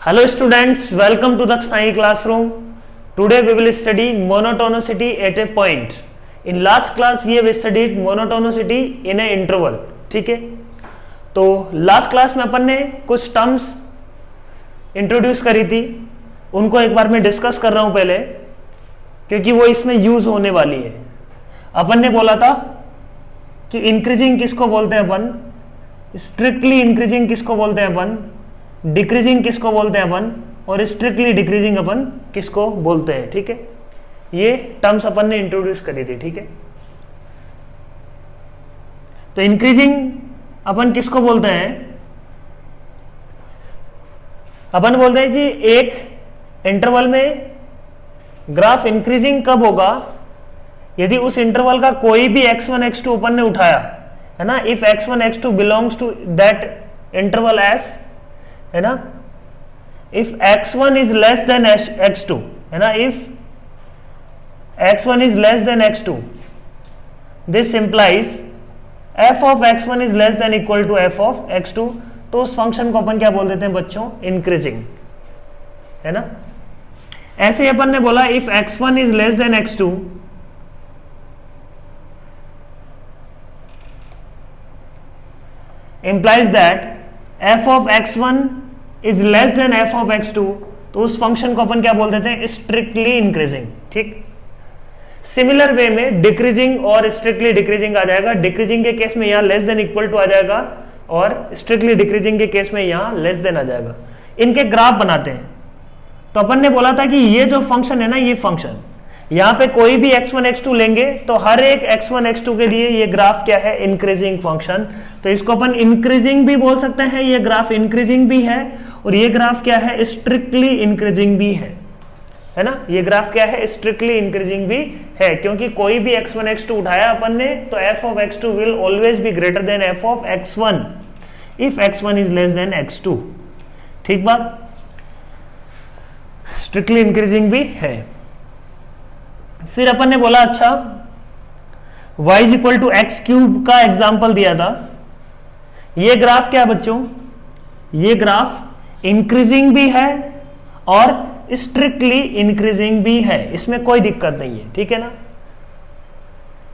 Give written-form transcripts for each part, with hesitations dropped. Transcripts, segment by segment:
Hello students, welcome to the Sai classroom. Today we will study monotonicity at a point. In last class we have studied monotonicity in a interval. ठीक है, तो last class में अपन ने कुछ terms introduce करी थी, उनको एक बार मैं डिस्कस कर रहा हूं पहले, क्योंकि वो इसमें यूज होने वाली है। अपन ने बोला था कि इंक्रीजिंग किसको बोलते हैं अपन, स्ट्रिक्टली इंक्रीजिंग किसको बोलते हैं अपन, डिक्रीजिंग किसको बोलते हैं अपन, और स्ट्रिक्टली डिक्रीजिंग अपन किसको बोलते हैं। ठीक है, ये टर्म्स अपन ने इंट्रोड्यूस करी थी। ठीक है, तो इंक्रीजिंग अपन किसको बोलते हैं, अपन बोलते हैं कि एक इंटरवल में ग्राफ इंक्रीजिंग कब होगा, यदि उस इंटरवल का कोई भी x1 x2 अपन ने उठाया है ना, if x1 x2 belongs to that interval S, है ना, if x1 is less than x2, है ना, if x1 is less than x2, this implies f of x1 is less than equal to f of x2, तो उस function को अपन क्या बोल देते हैं बच्चों, इंक्रीजिंग, है ना। ऐसे अपन ने बोला if x1 is less than x2, implies that f of x1 is less than f of x2, तो उस फंक्शन को अपन क्या बोल देते हैं, स्ट्रिक्टली इंक्रीजिंग। ठीक, सिमिलर वे में डिक्रीजिंग और स्ट्रिक्टली डिक्रीजिंग आ जाएगा। डिक्रीजिंग के केस में यहां लेस देन इक्वल टू आ जाएगा और स्ट्रिक्टली डिक्रीजिंग के केस में यहां लेस देन आ जाएगा। इनके ग्राफ बनाते हैं, तो अपन ने बोला था कि ये जो फंक्शन है ना, ये फंक्शन यहां पे कोई भी x1 x2 लेंगे तो हर एक x1 x2 के लिए ये ग्राफ क्या है, इंक्रीजिंग फंक्शन। तो इसको अपन इंक्रीजिंग भी बोल सकते हैं, ये ग्राफ इंक्रीजिंग भी है और ये ग्राफ क्या है, स्ट्रिक्टली इंक्रीजिंग भी है ना। ये ग्राफ क्या है, स्ट्रिक्टली इंक्रीजिंग भी है, क्योंकि कोई भी x1 x2 उठाया अपन ने तो f of x2 will always be greater than f of x1 if x1 is less than x2। ठीक बात, स्ट्रिक्टली इंक्रीजिंग भी है। फिर अपन ने बोला अच्छा y is equal to x cube का एग्जाम्पल दिया था। ये ग्राफ क्या है बच्चों, ये ग्राफ इंक्रीजिंग भी है और स्ट्रिक्टली इंक्रीजिंग भी है, इसमें कोई दिक्कत नहीं है। ठीक है ना,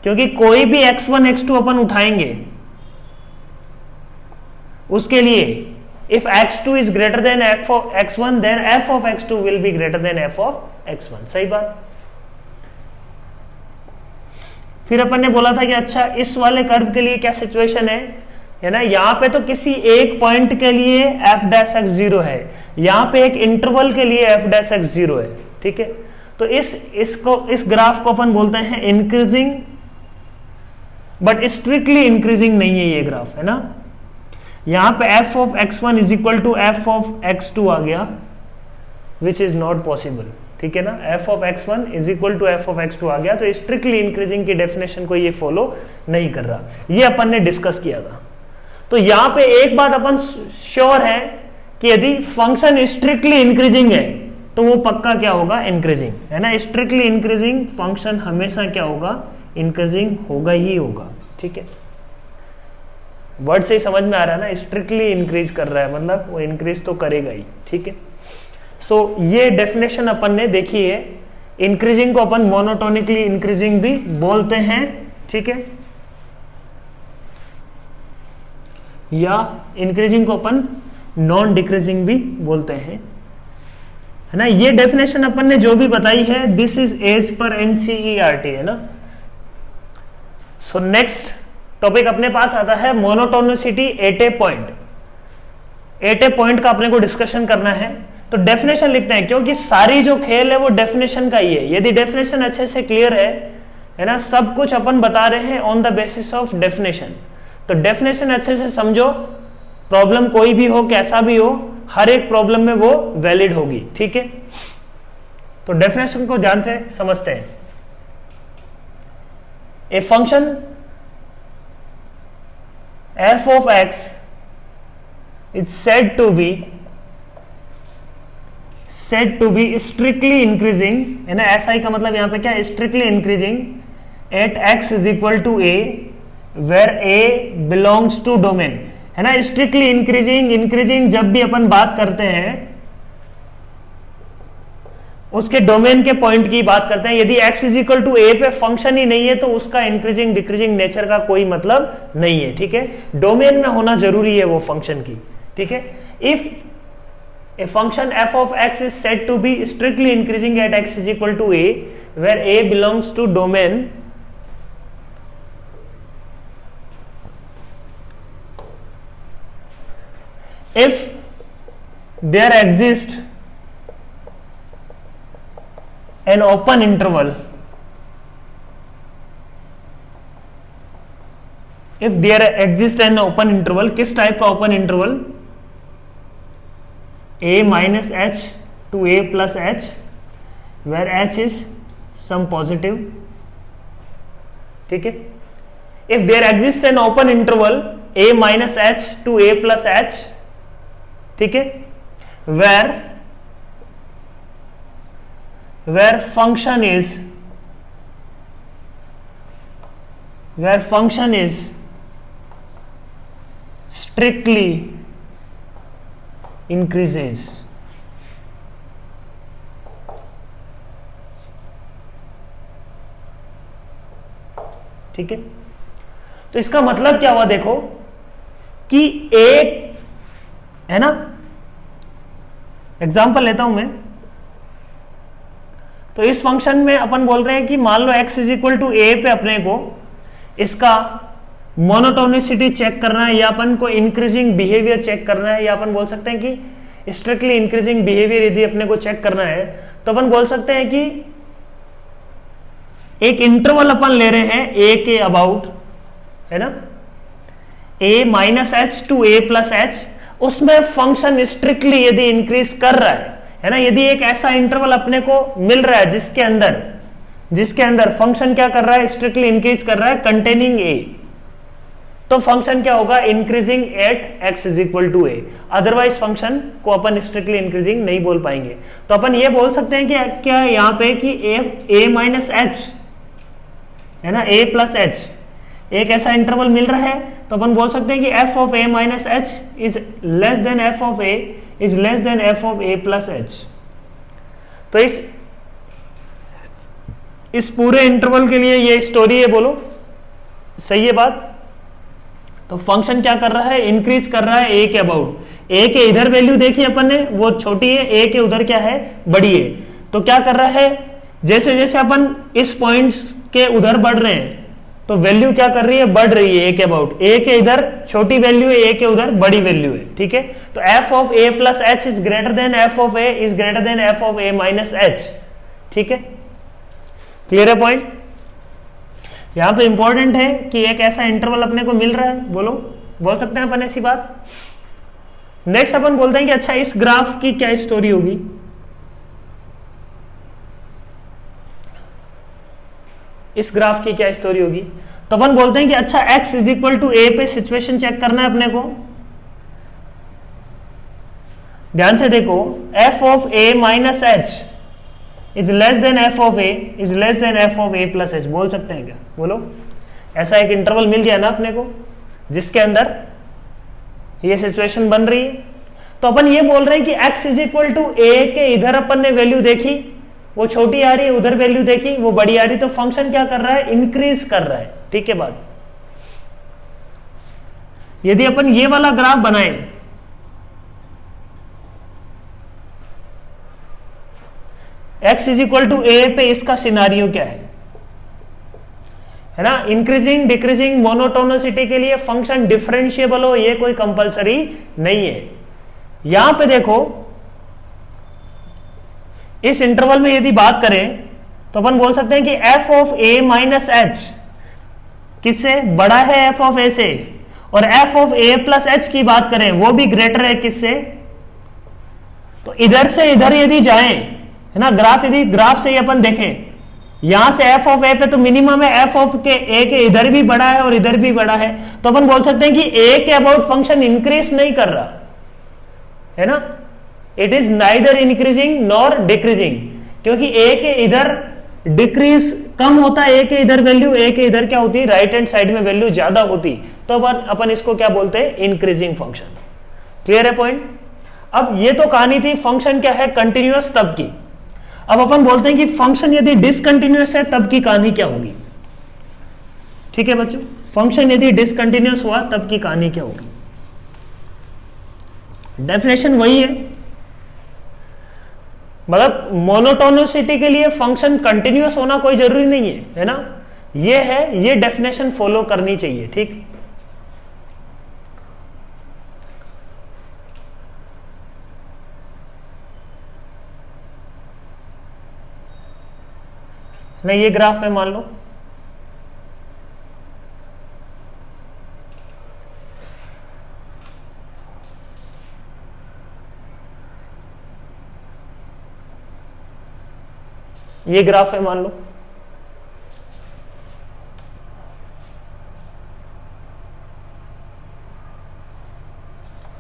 क्योंकि कोई भी x1 x2 अपन उठाएंगे उसके लिए if x2 is greater than f of x1 then f of x2 will be greater than f of x1। सही बात। फिर अपन ने बोला था कि अच्छा इस वाले कर्व के लिए क्या सिचुएशन है ना, यहां पे तो किसी एक पॉइंट के लिए f डैश x 0 है, यहां पे एक इंटरवल के लिए f डैश x 0 है। ठीक है, तो इस ग्राफ को अपन बोलते हैं इंक्रीजिंग, बट स्ट्रिक्टली इंक्रीजिंग नहीं है ये ग्राफ, है ना। यहां पे f of x1 is equal to f of x2 आ गया, विच इज नॉट पॉसिबल। ठीक है ना, f of x1 is equal to f of x2 आ गया, तो स्ट्रिक्टली इंक्रीजिंग की डेफिनेशन को ये फॉलो नहीं कर रहा, ये अपन ने डिस्कस किया था। तो यहां पे एक बात अपन श्योर है कि यदि फंक्शन स्ट्रिक्टली इंक्रीजिंग है तो वो पक्का क्या होगा, इंक्रीजिंग, है ना। स्ट्रिक्टली इंक्रीजिंग फंक्शन हमेशा क्या होगा, इंक्रीजिंग होगा ही होगा। ठीक है, वर्ड से ही समझ में आ रहा है ना, स्ट्रिक्टली इंक्रीज कर रहा है मतलब वो इंक्रीज तो करेगा ही। ठीक है, सो ये डेफिनेशन अपन ने देखी है। इंक्रीजिंग को अपन मोनोटोनिकली इंक्रीजिंग भी बोलते हैं। ठीक है, या इंक्रीजिंग को अपन नॉन डिक्रीजिंग भी बोलते हैं, है ना। ये डेफिनेशन अपन ने जो भी बताई है, this is as per NCERT, है ना। सो नेक्स्ट टॉपिक अपने पास आता है monotonicity at A point. At A point का अपने को डिस्कशन करना है, तो डेफिनेशन लिखते हैं, क्योंकि सारी जो खेल है वो डेफिनेशन का ही है। यदि डेफिनेशन अच्छे से क्लियर है ना, सब कुछ अपन बता रहे हैं on the basis of definition. तो डेफिनेशन अच्छे से समझो, प्रॉब्लम कोई भी हो, कैसा भी हो, हर एक प्रॉब्लम में वो वैलिड होगी। ठीक है, तो डेफिनेशन को ध्यान से समझते हैं। A function f of x is said to be strictly increasing, है ना। SI का मतलब यहां पे क्या है, strictly increasing at x is equal to a where a belongs to domain, है ना। स्ट्रिक्टली इंक्रीजिंग जब भी अपन बात करते हैं उसके डोमेन के पॉइंट की बात करते हैं। यदि x इज इक्वल टू ए पे फंक्शन ही नहीं है तो उसका इंक्रीजिंग डिक्रीजिंग नेचर का कोई मतलब नहीं है, ठीक है। डोमेन में होना जरूरी है वो फंक्शन की, ठीक है। If a function f of x is said to be strictly increasing at x is equal to a, where a belongs to domain if there exists an open interval, if there exists an open interval, किस type का open interval, a minus h to a plus h, where h is some positive, ठीक है। if there exists an open interval a minus h to a plus h, ठीक है, where function is strictly increases, ठीक है। तो इसका मतलब क्या हुआ, देखो कि एक है ना, एग्जांपल लेता हूं मैं। तो इस फंक्शन में अपन बोल रहे हैं कि मान लो x इज इक्वल टू ए पे अपने को इसका मोनोटोनिसिटी चेक करना है, या अपन को इंक्रीजिंग बिहेवियर चेक करना है, या अपन बोल सकते हैं कि स्ट्रिक्टली इंक्रीजिंग बिहेवियर यदि अपने को चेक करना है तो अपन बोल सकते हैं कि एक इंटरवल अपन ले रहे हैं a के अबाउट, है ना, a minus H two a plus H, उसमें फंक्शन स्ट्रिक्टली यदि इंक्रीज कर रहा है ना, यदि एक ऐसा इंटरवल अपने को मिल रहा है जिसके अंदर फंक्शन क्या कर रहा है, स्ट्रिक्टली इंक्रीज कर रहा है कंटेनिंग a, तो फंक्शन क्या होगा, increasing at x is equal to a। Otherwise function को अपन स्ट्रिक्टली इंक्रीजिंग नहीं बोल पाएंगे। तो अपन ये बोल सकते हैं कि क्या यहाँ पे कि a माइनस एच, है ना, a प्लस एच, एक ऐसा इंटरवल मिल रहा है, तो अपन बोल सकते हैं कि f of a minus H is less than f of a is less than f of a plus h. तो इस पूरे इंटरवल के लिए ये स्टोरी है, बोलो सही है बात। तो फंक्शन क्या कर रहा है, इंक्रीज कर रहा है a के अबाउट। a के इधर वैल्यू देखी अपन ने, वो छोटी है, a के उधर क्या है, बड़ी है। तो क्या कर रहा है, जैसे जैसे अपन इस पॉइंट्स के उधर बढ़ रहे हैं तो वैल्यू क्या कर रही है, बढ़ रही है a के अबाउट। a के इधर छोटी वैल्यू है, a के उधर बड़ी वैल्यू है, ठीक है। तो f of a plus H is greater than f of a is greater than f of a minus H, ठीक है। क्लियर है पॉइंट। यहां पे इंपॉर्टेंट है कि एक ऐसा इंटरवल अपने को मिल रहा है, बोल सकते हैं अपन ऐसी बात। नेक्स्ट अपन बोलते हैं कि अच्छा इस ग्राफ की क्या स्टोरी होगी। इस ग्राफ की क्या स्टोरी होगी, तो अपन बोलते हैं कि अच्छा x is equal to a पे सिचुएशन चेक करना है अपने को। ध्यान से देखो, f of a minus H is less than f of a is less than f of a plus h. बोल सकते हैं क्या, बोलो। ऐसा एक इंटरवल मिल गया ना अपने को जिसके अंदर ये सिचुएशन बन रही है, तो अपन ये बोल रहे हैं कि x is equal to a के इधर अपन ने वैल्यू देखी, वो छोटी आ रही है, उधर वैल्यू देखी वो बड़ी आ रही, तो फंक्शन क्या कर रहा है, इंक्रीज कर रहा है, ठीक है बात। यदि अपन ये वाला ग्राफ बनाएं, x is equal to a पे इसका सिनारियो क्या है ना, इंक्रीजिंग डिक्रीजिंग मोनोटोनिसिटी के लिए फंक्शन डिफरेंशिएबल हो ये कोई कंपलसरी नहीं है। यहां पे देखो इस इंटरवल में यदि बात करें तो अपन बोल सकते हैं कि f of a minus H किससे बड़ा है, f ऑफ a से, और f of a plus H की बात करें वो भी ग्रेटर है किससे, तो इधर से इधर यदि जाएं, है ना, यदि ग्राफ से ही अपन देखें, यहां से f ऑफ a पे तो मिनिमम है, f ऑफ के a के इधर भी बड़ा है और इधर भी बड़ा है, तो अपन बोल सकते हैं कि a के अबाउट फंक्शन इंक्रीज नहीं कर रहा है ना, it is neither increasing nor decreasing, क्योंकि a के इधर डिक्रीज कम होता है, a के इधर वैल्यू, a के इधर क्या होती है, राइट हैंड साइड में वैल्यू ज्यादा होती, तो अपन इसको क्या बोलते हैं, इंक्रीजिंग फंक्शन। क्लियर है पॉइंट। अब ये तो कहानी थी फंक्शन क्या है, कंटिन्यूअस तब की। अब अपन बोलते हैं कि फंक्शन यदि डिसकंटिन्यूअस है तब की कहानी क्या होगी। ठीक है बच्चों, फंक्शन यदि डिसकंटिन्यूअस हुआ तब की कहानी क्या होगी। डेफिनेशन वही है, मतलब मोनोटोनिसिटी के लिए फंक्शन कंटिन्यूअस होना कोई जरूरी नहीं है ना, ये है, ये डेफिनेशन फॉलो करनी चाहिए। ठीक, ना, ये ग्राफ है मान लो, ये ग्राफ है मान लो,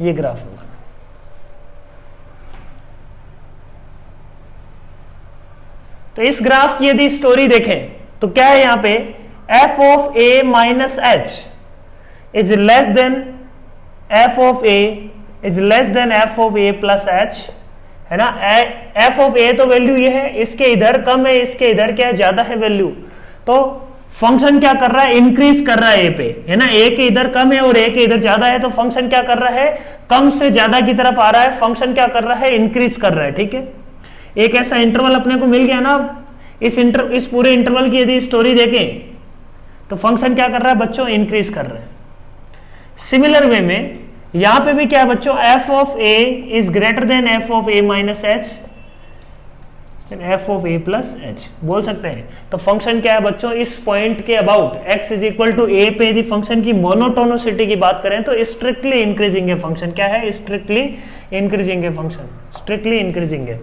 ये ग्राफ है मान लो। तो इस ग्राफ की यदि स्टोरी देखें तो क्या है यहां पे, f of a minus H is less than f of a is less than f of a plus h, है ना। f ऑफ a तो वैल्यू ये है, इसके इधर कम है, इसके इधर क्या है, ज्यादा है वैल्यू। तो फंक्शन क्या कर रहा है, इंक्रीज कर रहा है a पे, है ना। a के इधर कम है और a के इधर ज्यादा है, तो फंक्शन क्या कर रहा है, कम से ज्यादा की तरफ आ रहा है, फंक्शन क्या कर रहा है, इंक्रीज कर रहा है। ठीक है, एक ऐसा इंटरवल अपने को मिल गया ना। इस पूरे इंटरवल की यदि स्टोरी देखें तो फंक्शन क्या कर रहा है बच्चों, इंक्रीज कर रहा है। सिमिलर वे में यहां पे भी क्या है बच्चों, f of a is greater than f of a minus H, f of a plus h बोल सकते हैं। तो फंक्शन क्या है बच्चों, इस पॉइंट के about x is equal to a पे यदि फंक्शन की मोनोटोनिसिटी की बात करें तो स्ट्रिक्टली इंक्रीजिंग है फंक्शन। क्या है, स्ट्रिक्टली इंक्रीजिंग है फंक्शन, स्ट्रिक्टली इंक्रीजिंग है।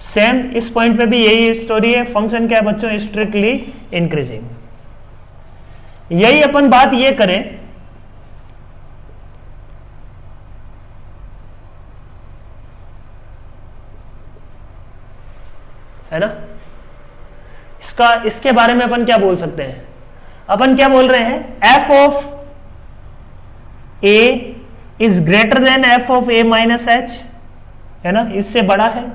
सेम इस पॉइंट पे भी यही स्टोरी है, फंक्शन क्या है बच्चों, स्ट्रिक्टली इंक्रीजिंग। यही अपन बात ये करें, है ना, इसके बारे में अपन क्या बोल सकते हैं, अपन क्या बोल रहे हैं, f of a is greater than f of a minus H, है ना, इससे बड़ा है,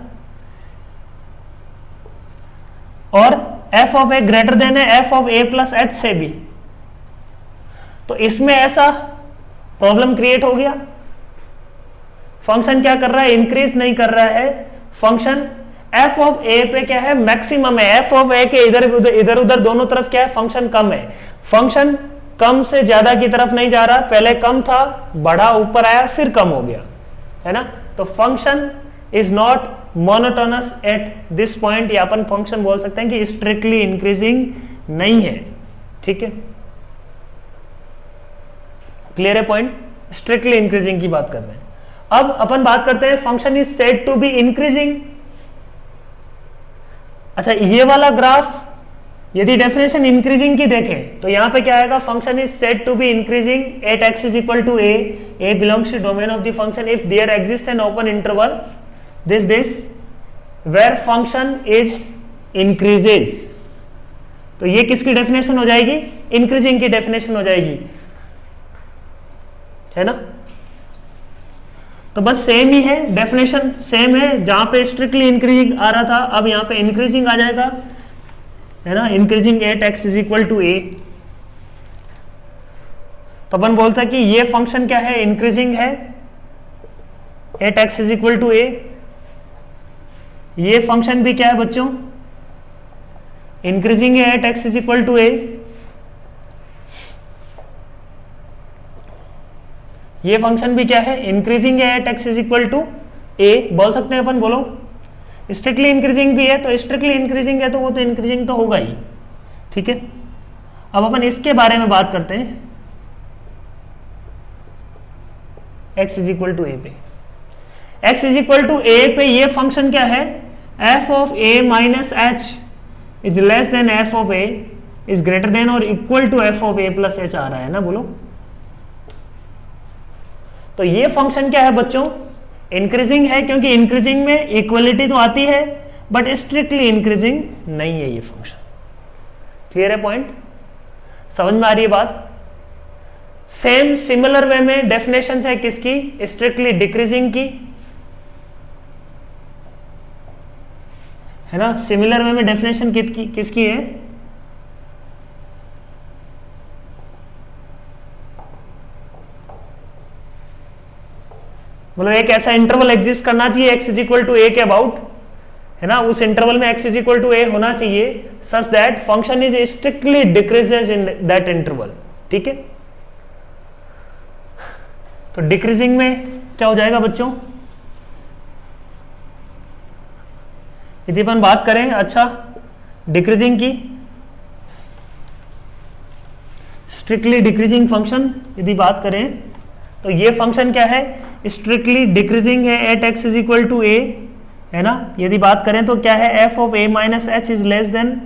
और f of a greater than है f of a plus H से भी। तो इसमें ऐसा प्रॉब्लम क्रिएट हो गया, फंक्शन क्या कर रहा है, इंक्रीज नहीं कर रहा है, फंक्शन f ऑफ a पे क्या है, मैक्सिमम है, f ऑफ a के इधर उधर दोनों तरफ क्या है, फंक्शन कम है, फंक्शन कम से ज्यादा की तरफ नहीं जा रहा, पहले कम था, बढ़ा, ऊपर आया, फिर कम हो गया, है ना। तो function is not monotonous at this point, या अपन फंक्शन बोल सकते हैं कि स्ट्रिक्टली इंक्रीजिंग नहीं है। ठीक है, क्लियर है पॉइंट, स्ट्रिक्टली इंक्रीजिंग की बात कर रहे हैं। अब अपन बात करते हैं function is said to be increasing. अच्छा, ये वाला ग्राफ यदि डेफिनेशन इंक्रीजिंग की देखें तो यहां पे क्या आएगा, function is said to be increasing at x is equal to a belongs to domain of the function if there exist an open interval this where function is increases। तो ये किसकी डेफिनेशन हो जाएगी, इंक्रीजिंग की definition हो जाएगी, है ना। तो बस सेम ही है, डेफिनेशन सेम है, जहां पे स्ट्रिक्टली इंक्रीजिंग आ रहा था अब यहां पे इंक्रीजिंग आ जाएगा, है ना, increasing at x is equal to a। तो अपन बोलता है कि ये फंक्शन क्या है, इंक्रीजिंग है at x is equal to a। ये फंक्शन भी क्या है बच्चों, इंक्रीजिंग है at x is equal to a। ये फंक्शन भी क्या है, इंक्रीजिंग है at x is equal to a बोल सकते हैं अपन। बोलो, स्ट्रिक्टली इंक्रीजिंग भी है, तो स्ट्रिक्टली इंक्रीजिंग है तो वो तो इंक्रीजिंग तो होगा ही। ठीक है, अब अपन इसके बारे में बात करते हैं, x is equal to a पे। x is equal to a पे ये फंक्शन क्या है, f of a minus H is less than f of a is greater than और equal to f of a plus H आ रहा है ना। बोलो, तो ये फंक्शन क्या है बच्चों, इंक्रीजिंग है, क्योंकि इंक्रीजिंग में इक्वलिटी तो आती है बट स्ट्रिक्टली इंक्रीजिंग नहीं है ये फंक्शन। क्लियर है पॉइंट, समझ में आ रही है बात। सेम सिमिलर वे में डेफिनेशन है किसकी, स्ट्रिक्टली डिक्रीजिंग की। है ना। सिमिलर वे में डेफिनेशन किसकी है, मतलब एक ऐसा इंटरवल एग्जिस्ट करना चाहिए x इज इक्वल टू ए के अबाउट, है ना, उस इंटरवल में x इज इक्वल टू ए होना चाहिए such that function is strictly decreases in that interval. ठीक है, तो डिक्रीजिंग में क्या हो जाएगा बच्चों, यदि अपन बात करें अच्छा डिक्रीजिंग की, स्ट्रिक्टली डिक्रीजिंग फंक्शन यदि बात करें तो ये फंक्शन क्या है, स्ट्रिक्टली डिक्रीजिंग है at x is equal to A, है ना। यदि बात करें तो क्या है, f of a minus H is less than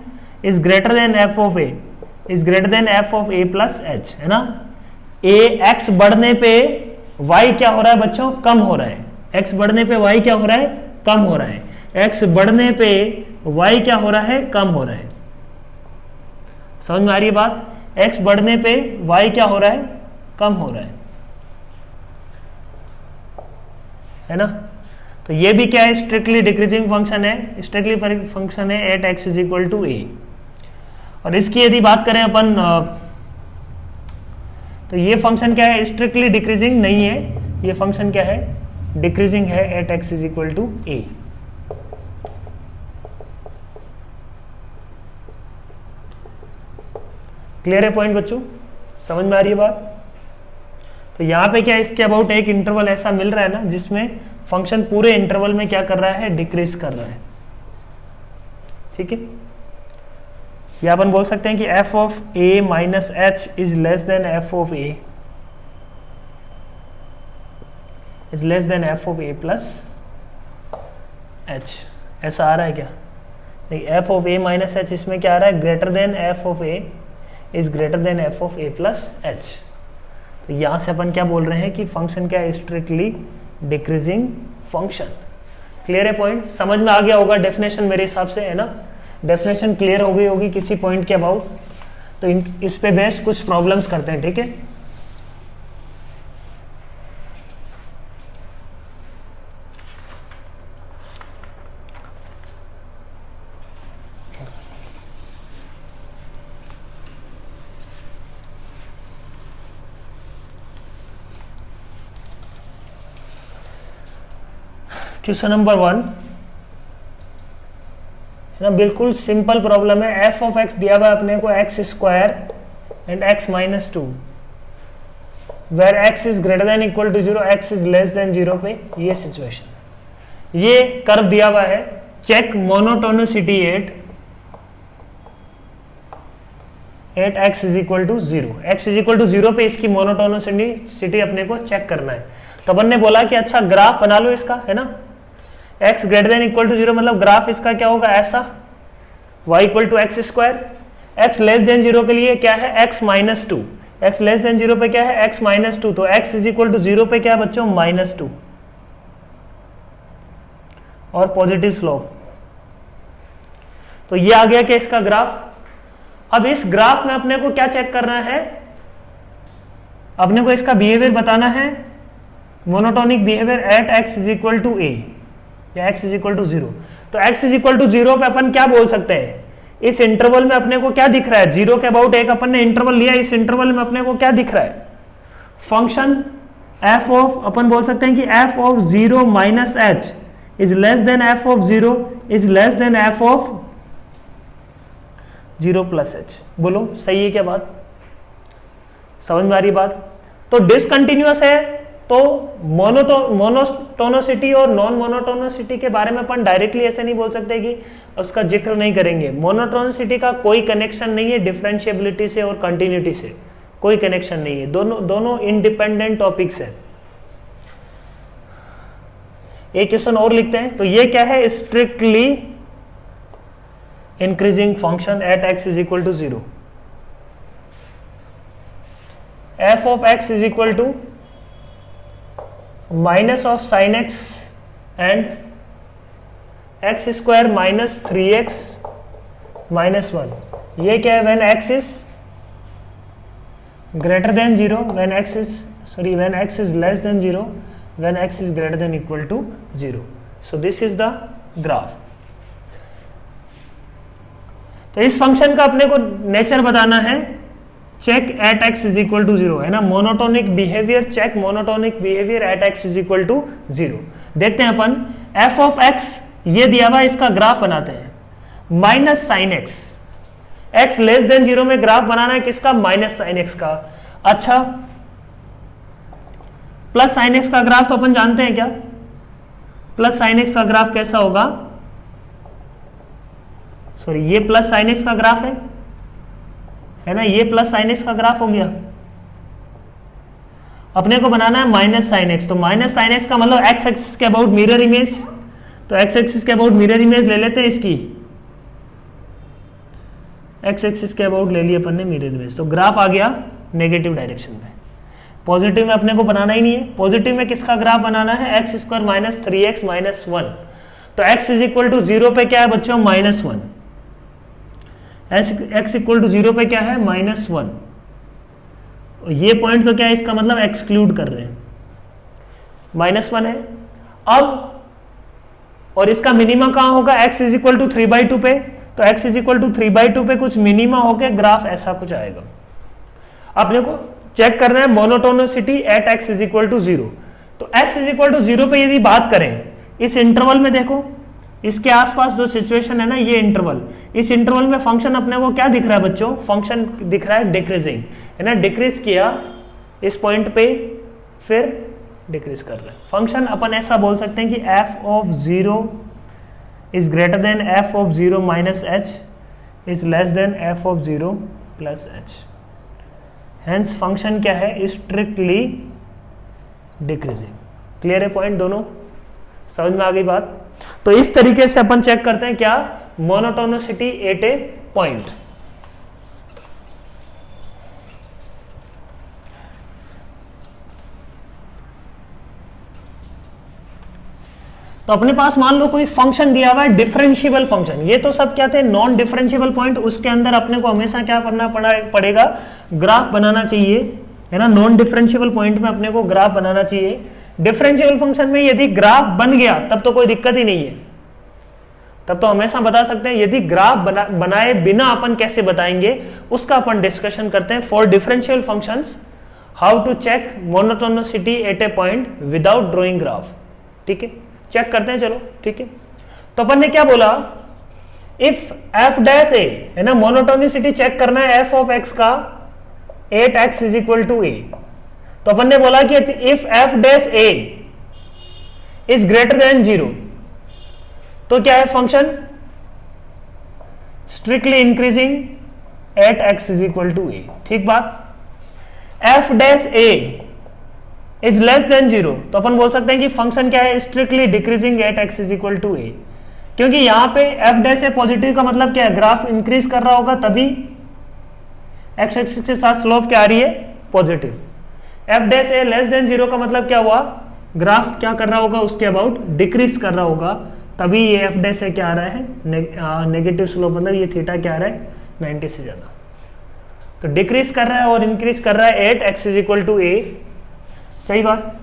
is greater than f of a is greater than f of a plus h, है ना। x बढ़ने पे y क्या हो रहा है बच्चों, कम हो रहा है, x बढ़ने पे y क्या हो रहा है, कम हो रहा है, x बढ़ने पे y क्या हो रहा है, कम हो रहा है। समझ में आ रही है बात, x बढ़ने पे y क्या हो रहा है, कम हो रहा है ना। तो ये भी क्या है, स्ट्रिक्टली डिक्रीजिंग फंक्शन है, स्ट्रिक्टली फंक्शन है at x is equal to a। और इसकी यदि बात करें अपन तो ये फंक्शन क्या है, स्ट्रिक्टली डिक्रीजिंग नहीं है, ये फंक्शन क्या है, डिक्रीजिंग है at x is equal to a। Clear है पॉइंट बच्चों, समझ में आ रही है बात। तो यहाँ पे क्या है, इसके अबाउट एक इंटरवल ऐसा मिल रहा है ना जिसमें फंक्शन पूरे इंटरवल में क्या कर रहा है, डिक्रीज कर रहा है। ठीक है, या अपन बोल सकते हैं कि f of a minus H is less than f of a is less than f of a plus h, ऐसा आ रहा है क्या, नहीं, f of a minus H इसमें क्या आ रहा है, greater than f of a is greater than f of a plus h। तो यहां से अपन क्या बोल रहे हैं कि फंक्शन क्या है, स्ट्रिक्टली डिक्रीजिंग फंक्शन। क्लियर है पॉइंट, समझ में आ गया होगा डेफिनेशन मेरे हिसाब से, है ना। डेफिनेशन क्लियर हो गई होगी किसी पॉइंट के अबाउट। तो इस पे बेस्ड कुछ प्रॉब्लम्स करते हैं। ठीक है, क्वेश्चन नंबर 1 है ना, बिल्कुल सिंपल प्रॉब्लम है। f ऑफ x दिया हुआ है अपने को x square and x minus two, where x is greater than equal to 0, x is less than 0 पे ये सिचुएशन, ये कर्व दिया हुआ है। Check monotonicity at x is equal to 0, x is equal to 0 पे इसकी मोनोटोनिसिटी अपने को चेक करना है। तो अपन ने बोला कि अच्छा ग्राफ बना लो इसका, है ना, x greater than equal to 0 मतलब ग्राफ इसका क्या होगा, ऐसा, y equal to x square, x less than 0 के लिए क्या है, x minus two, x less than 0 पे क्या है, x माइनस टू, तो x इज इक्वल टू 0 पे क्या है बच्चों, माइनस टू, और पॉजिटिव स्लोप। तो ये आ गया क्या इसका ग्राफ। अब इस ग्राफ में अपने को क्या चेक करना है, अपने को इसका बिहेवियर बताना है, monotonic behaviour at x is equal to a या x इज इक्वल टू 0। तो x इज इक्वल टू 0 पे अपन क्या बोल सकते हैं, इस इंटरवल में अपने को क्या दिख रहा है, 0 के अबाउट एक अपन ने इंटरवल लिया, इस इंटरवल में अपने को क्या दिख रहा है, फंक्शन f ऑफ, अपन बोल सकते हैं कि f of 0 minus H is less than f of 0 is less than f of 0 plus H. बोलो सही है क्या बात, समझ में आ रही बात। तो डिसकंटिन्यूअस है तो मोनोटोनिसिटी और नॉन मोनोटोनिसिटी के बारे में अपन डायरेक्टली ऐसे नहीं बोल सकते कि उसका जिक्र नहीं करेंगे। मोनोटोनिसिटी का कोई कनेक्शन नहीं है डिफरेंशिएबिलिटी से और कंटिन्यूटी से, कोई कनेक्शन नहीं है, दोनों इंडिपेंडेंट टॉपिक्स है। एक क्वेश्चन और लिखते हैं। तो ये क्या है, strictly increasing function at x is equal to 0, f of x is equal to minus of sine x and x square minus 3x minus 1। ये क्या है, when x is greater than 0, when x is less than 0, when x is greater than equal to 0। So this is the graph. तो इस function का अपने को nature बताना है check at x is equal to 0, है ना, monotonic behaviour, check monotonic behaviour at x is equal to 0। देखते हैं अपन एफ ऑफ एक्स ये दिया हुआ, इसका ग्राफ बनाते हैं minus sine x, x less than 0 में ग्राफ बनाना है किसका, माइनस साइन एक्स का। अच्छा प्लस साइन एक्स का ग्राफ तो अपन जानते हैं क्या, प्लस साइन एक्स का ग्राफ कैसा होगा, सॉरी ये प्लस साइन एक्स का ग्राफ है ना, ये प्लस साइन एक्स का ग्राफ हो गया। अपने को बनाना है माइनस साइन एक्स, तो माइनस साइन एक्स का मतलब एक्स एक्सिस के अबाउट मिरर इमेज, तो एक्स एक्सिस के अबाउट मिरर इमेज ले लेते हैं इसकी, एक्स एक्सिस के अबाउट ले लिया अपन ने मिरर इमेज, तो ग्राफ आ गया नेगेटिव डायरेक्शन में। पॉजिटिव में अपने को बनाना ही नहीं है, पॉजिटिव में किसका ग्राफ बनाना है, x square minus 3x minus 1, तो x इज इक्वल टू 0 पे क्या है बच्चों, माइनस 1, x इक्वल टू 0 पे क्या है, माइनस 1, ये पॉइंट तो क्या है, इसका मतलब एक्सक्लूड कर रहे हैं, माइनस 1 है। अब और इसका मिनिमा कहां होगा, x इज इक्वल टू 3/2 पे, तो x इज इक्वल टू 3/2 पे कुछ मिनिमा होके ग्राफ ऐसा कुछ आएगा। अपने को चेक करना है monotonicity at x is equal to 0, तो x इज इक्वल टू 0 पे यदि बात करें इस इंटरवल में, देखो इसके आसपास जो सिचुएशन है ना, ये इंटरवल, इस इंटरवल में फंक्शन अपने को क्या दिख रहा है बच्चों, फंक्शन दिख रहा है डिक्रीजिंग, है ना, डिक्रीज किया इस पॉइंट पे फिर डिक्रीज कर रहा है फंक्शन। अपन ऐसा बोल सकते हैं कि f of 0 is greater than f of 0 minus h is less than f of 0 plus h, hence function क्या है, स्ट्रिक्टली डिक्रीजिंग। क्लियर है पॉइंट, दोनों समझ में आ गई बात। तो इस तरीके से अपन चेक करते हैं क्या, मोनोटोनिसिटी एट ए पॉइंट। तो अपने पास मान लो कोई फंक्शन दिया हुआ है डिफरेंशिएबल फंक्शन, ये तो सब क्या थे, नॉन डिफरेंशिएबल पॉइंट, उसके अंदर अपने को हमेशा क्या करना पड़ेगा, ग्राफ बनाना चाहिए, है ना, नॉन डिफरेंशिएबल पॉइंट में अपने को ग्राफ बनाना चाहिए। डिफरेंशिएबल फंक्शन में यदि ग्राफ बन गया तब तो कोई दिक्कत ही नहीं है, तब तो हमेशा बता सकते हैं। यदि ग्राफ बनाए बिना अपन कैसे बताएंगे उसका अपन डिस्कशन करते हैं। For differential functions how to check monotonicity at A point without drawing graph, ठीक है, चेक करते हैं, चलो ठीक है। तो अपन ने क्या बोला, इफ एफ डैश ए, है ना, मोनोटोनिसिटी चेक करना है एफ ऑफ एक्स का at x is equal to ए, तो अपन ने बोला कि if F dash A is greater than 0, तो क्या है function, strictly increasing at x is equal to A, ठीक बात। F dash A is less than 0, तो अपन बोल सकते हैं कि फंक्शन क्या है, strictly decreasing at x is equal to A, क्योंकि यहां पे एफ डैश ए पॉजिटिव का मतलब क्या है, ग्राफ इंक्रीज कर रहा होगा तभी एक्स एक्सिस के साथ स्लोप क्या आ रही है, पॉजिटिव। एफ डैश ए लेस देन 0 का मतलब क्या हुआ, ग्राफ क्या कर रहा होगा, उसके अबाउट डिक्रीज कर रहा होगा, तभी ये एफ डैश ए क्या आ रहा है, नेगेटिव स्लोप, मतलब ये थीटा क्या आ रहा है, 90 से ज्यादा, तो डिक्रीज कर रहा है और इंक्रीज कर रहा है at x is equal to A, सही बात।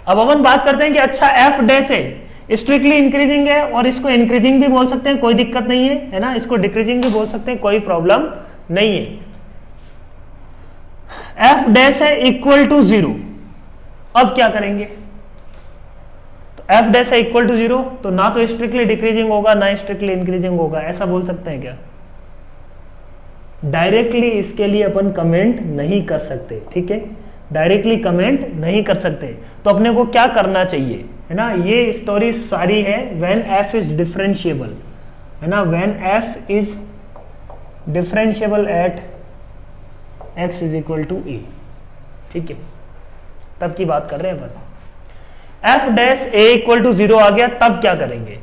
अब अपन बात करते हैं कि अच्छा F dash A strictly increasing है और इसको इंक्रीजिंग भी बोल सकते हैं, कोई दिक्कत नहीं है ना, इसको डिक्रीजिंग भी बोल सकते हैं, कोई प्रॉब्लम नहीं है। एफ डैश है इक्वल टू 0, अब क्या करेंगे, तो एफ डैश है इक्वल टू 0, तो ना तो स्ट्रिक्टली डिक्रीजिंग होगा ना स्ट्रिक्टली इंक्रीजिंग होगा, ऐसा बोल सकते हैं क्या, डायरेक्टली इसके लिए अपन कमेंट नहीं कर सकते, ठीक है, डायरेक्टली कमेंट नहीं कर सकते। तो अपने को क्या करना चाहिए, है ना, ये स्टोरी सारी है व्हेन एफ इज डिफरेंशिएबल, है ना, when F is differentiable at x is equal to A, ठीक है, तब की बात कर रहे हैं अपन। F dash A equal to 0 आ गया, तब क्या करेंगे,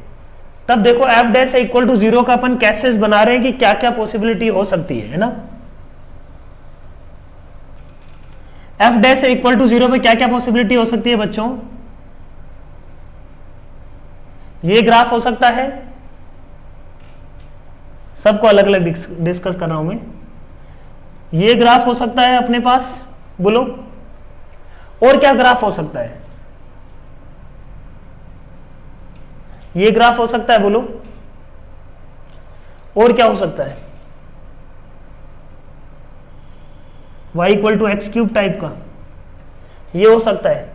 तब देखो F dash A equal to 0 का अपन कैसेस बना रहे हैं कि क्या क्या पॉसिबिलिटी हो सकती है ना, एफ डैश इक्वल टू 0 पे क्या क्या पॉसिबिलिटी हो सकती है बच्चों, ये ग्राफ हो सकता है, सबको अलग अलग डिस्कस कर रहा हूं मैं, ये ग्राफ हो सकता है अपने पास, बोलो, और क्या ग्राफ हो सकता है, ये ग्राफ हो सकता है, बोलो, और क्या हो सकता है, y equal to x cube type का, ये हो सकता है।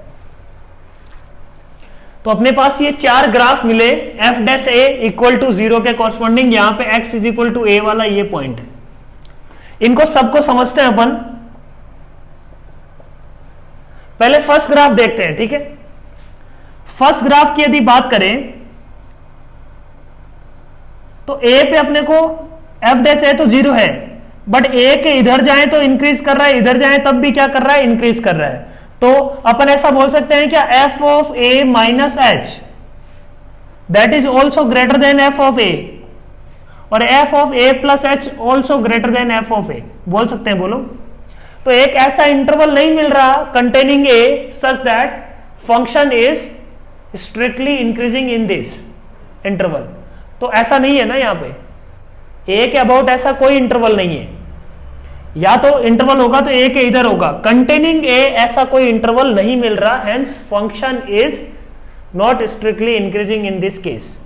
तो अपने पास ये 4 ग्राफ मिले f dash A equal to 0 के कॉरस्पॉन्डिंग, यहां पे x is equal to a वाला ये पॉइंट है। इनको सबको समझते हैं अपन। पहले फर्स्ट ग्राफ देखते हैं, ठीक है। फर्स्ट ग्राफ की यदि बात करें तो ए पे अपने को एफ डैश ए तो 0 है, बट ए के इधर जाए तो इंक्रीज कर रहा है, इधर जाए तब भी क्या कर रहा है, इंक्रीज कर रहा है। तो अपन ऐसा बोल सकते हैं क्या, F of A minus H that is also greater than F of A, और F of A plus H also greater than F of A, बोल सकते हैं, बोलो। तो एक ऐसा इंटरवल नहीं मिल रहा containing A such that function is strictly increasing in this interval. तो ऐसा नहीं है ना, यहां पे ए के अबाउट ऐसा कोई इंटरवल नहीं है, या तो इंटरवल होगा तो ए के इधर होगा, कंटेनिंग ए ऐसा कोई इंटरवल नहीं मिल रहा, hence function is not strictly increasing in this case.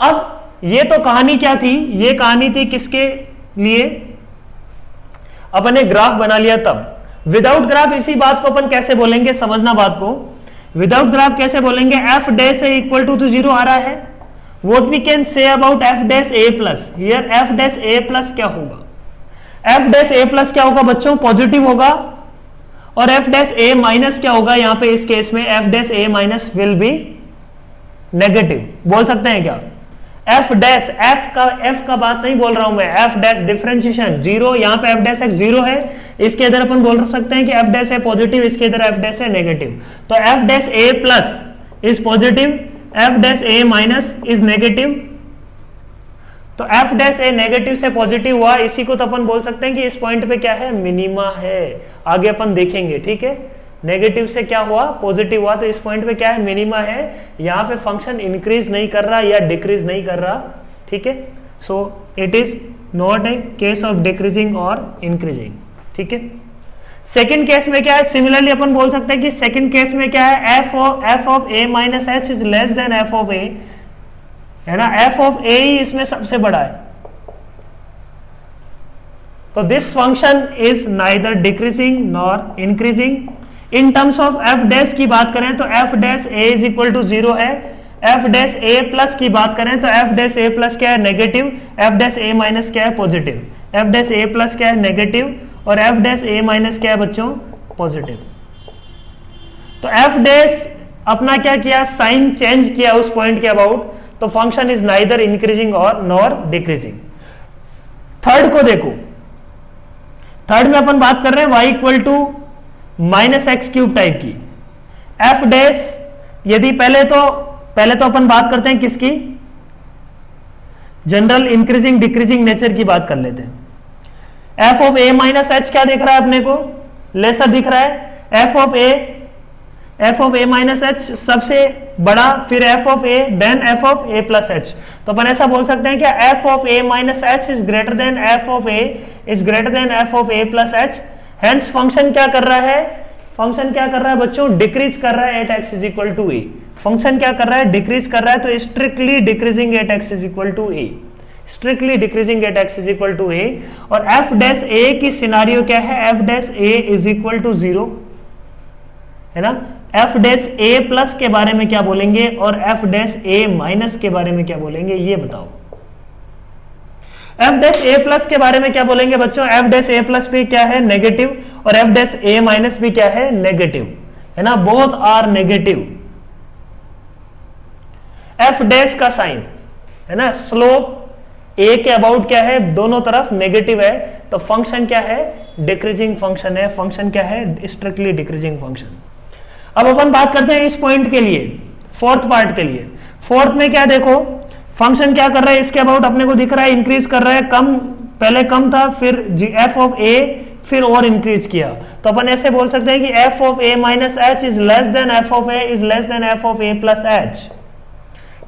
अब ये तो कहानी क्या थी, ये कहानी थी किसके लिए, अपन ने ग्राफ बना लिया तब। विदाउट ग्राफ इसी बात को अपन कैसे बोलेंगे, समझना बात को, विदाउट ग्राफ कैसे बोलेंगे, f dash A equal to 0 आ रहा है, what we can say about f dash a plus, here f dash a plus क्या होगा, एफ डैश ए प्लस क्या होगा बच्चों, पॉजिटिव होगा, और एफ डैश ए माइनस क्या होगा, यहां पे इस केस में F dash a minus will be negative, बोल सकते हैं क्या। एफ डैश, एफ का बात नहीं बोल रहा हूं मैं, एफ डैश डिफरेंशिएशन 0, यहां पे एफ डैश एक्स 0 है, इसके इधर अपन बोल सकते हैं कि एफ डैश है पॉजिटिव, इसके इधर एफ डैश है नेगेटिव। तो f dash a plus is positive, F dash a minus is negative. तो एफ डैश ए नेगेटिव से पॉजिटिव हुआ, इसी को तो अपन बोल सकते हैं कि इस पॉइंट पे क्या है, मिनिमा है। आगे अपन देखेंगे, ठीक है, नेगेटिव से क्या हुआ, पॉजिटिव हुआ, तो इस पॉइंट पे क्या है, मिनिमा है। यहां पे फंक्शन इंक्रीज नहीं कर रहा या डिक्रीज नहीं कर रहा, ठीक है। So it is not a case of decreasing और इंक्रीजिंग, ठीक है। सेकेंड केस में क्या है, सिमिलरली अपन बोल सकते हैं कि सेकेंड केस में क्या है, F of A minus H is less than F of A, है ना, एफ ऑफ ए ही इसमें सबसे बड़ा है। तो this function is neither decreasing nor increasing. In terms of f dash की बात करें तो f dash A is equal to 0 है, एफ डैश ए प्लस की बात करें तो एफ डैश ए प्लस क्या है, negative, f dash a minus क्या है, positive, F dash a plus क्या है, नेगेटिव, और एफ डैश ए माइनस क्या है बच्चों, पॉजिटिव। तो एफ डैश अपना क्या किया, साइन चेंज किया उस पॉइंट के अबाउट, तो फंक्शन इज नाइदर इंक्रीजिंग और नॉर डिक्रीजिंग। थर्ड को देखो, थर्ड में अपन बात कर रहे हैं y equal to minus x cube type की। एफ डैश यदि पहले तो अपन बात करते हैं किसकी, जनरल इंक्रीजिंग डिक्रीजिंग नेचर की बात कर लेते हैं। F of A minus H क्या दिख रहा है अपने को, लेसर दिख रहा है, F of A minus h सबसे बड़ा, फिर f of a, then F of A plus h. तो अपन ऐसा बोल सकते हैं कि f of A minus H is greater than F of a is greater than F of A plus h. Hence function क्या कर रहा है, फंक्शन क्या कर रहा है बच्चों, डिक्रीज कर रहा है at x is equal to A. Function क्या कर रहा है, डिक्रीज कर रहा है, तो strictly decreasing at x is equal to A, strictly decreasing at x is equal to A. और एफ डैश ए की सिनारियो क्या है, F dash A is equal to 0, है ना। एफ डैश ए प्लस के बारे में क्या बोलेंगे और एफ डैश ए माइनस के बारे में क्या बोलेंगे, ये बताओ। एफ डैश ए प्लस के बारे में क्या बोलेंगे बच्चों, एफ डैश ए प्लस भी क्या है, नेगेटिव, और एफ डैश ए माइनस भी क्या है, नेगेटिव, है ना, both are negative. F dash का साइन, है ना, स्लोप ए के अबाउट क्या है, दोनों तरफ नेगेटिव है, तो फंक्शन क्या है, डिक्रीजिंग फंक्शन है, फंक्शन क्या है, स्ट्रिक्टली डिक्रीजिंग फंक्शन। अब अपन बात करते हैं इस पॉइंट के लिए, फोर्थ पार्ट के लिए। फोर्थ में क्या देखो, फंक्शन क्या कर रहा है, इसके अबाउट अपने को दिख रहा है इंक्रीज कर रहा है, कम, पहले कम था, फिर एफ ऑफ ए, फिर और इंक्रीज किया। तो अपन ऐसे बोल सकते हैं कि f of A minus H is less than F of a is less than F of A plus H.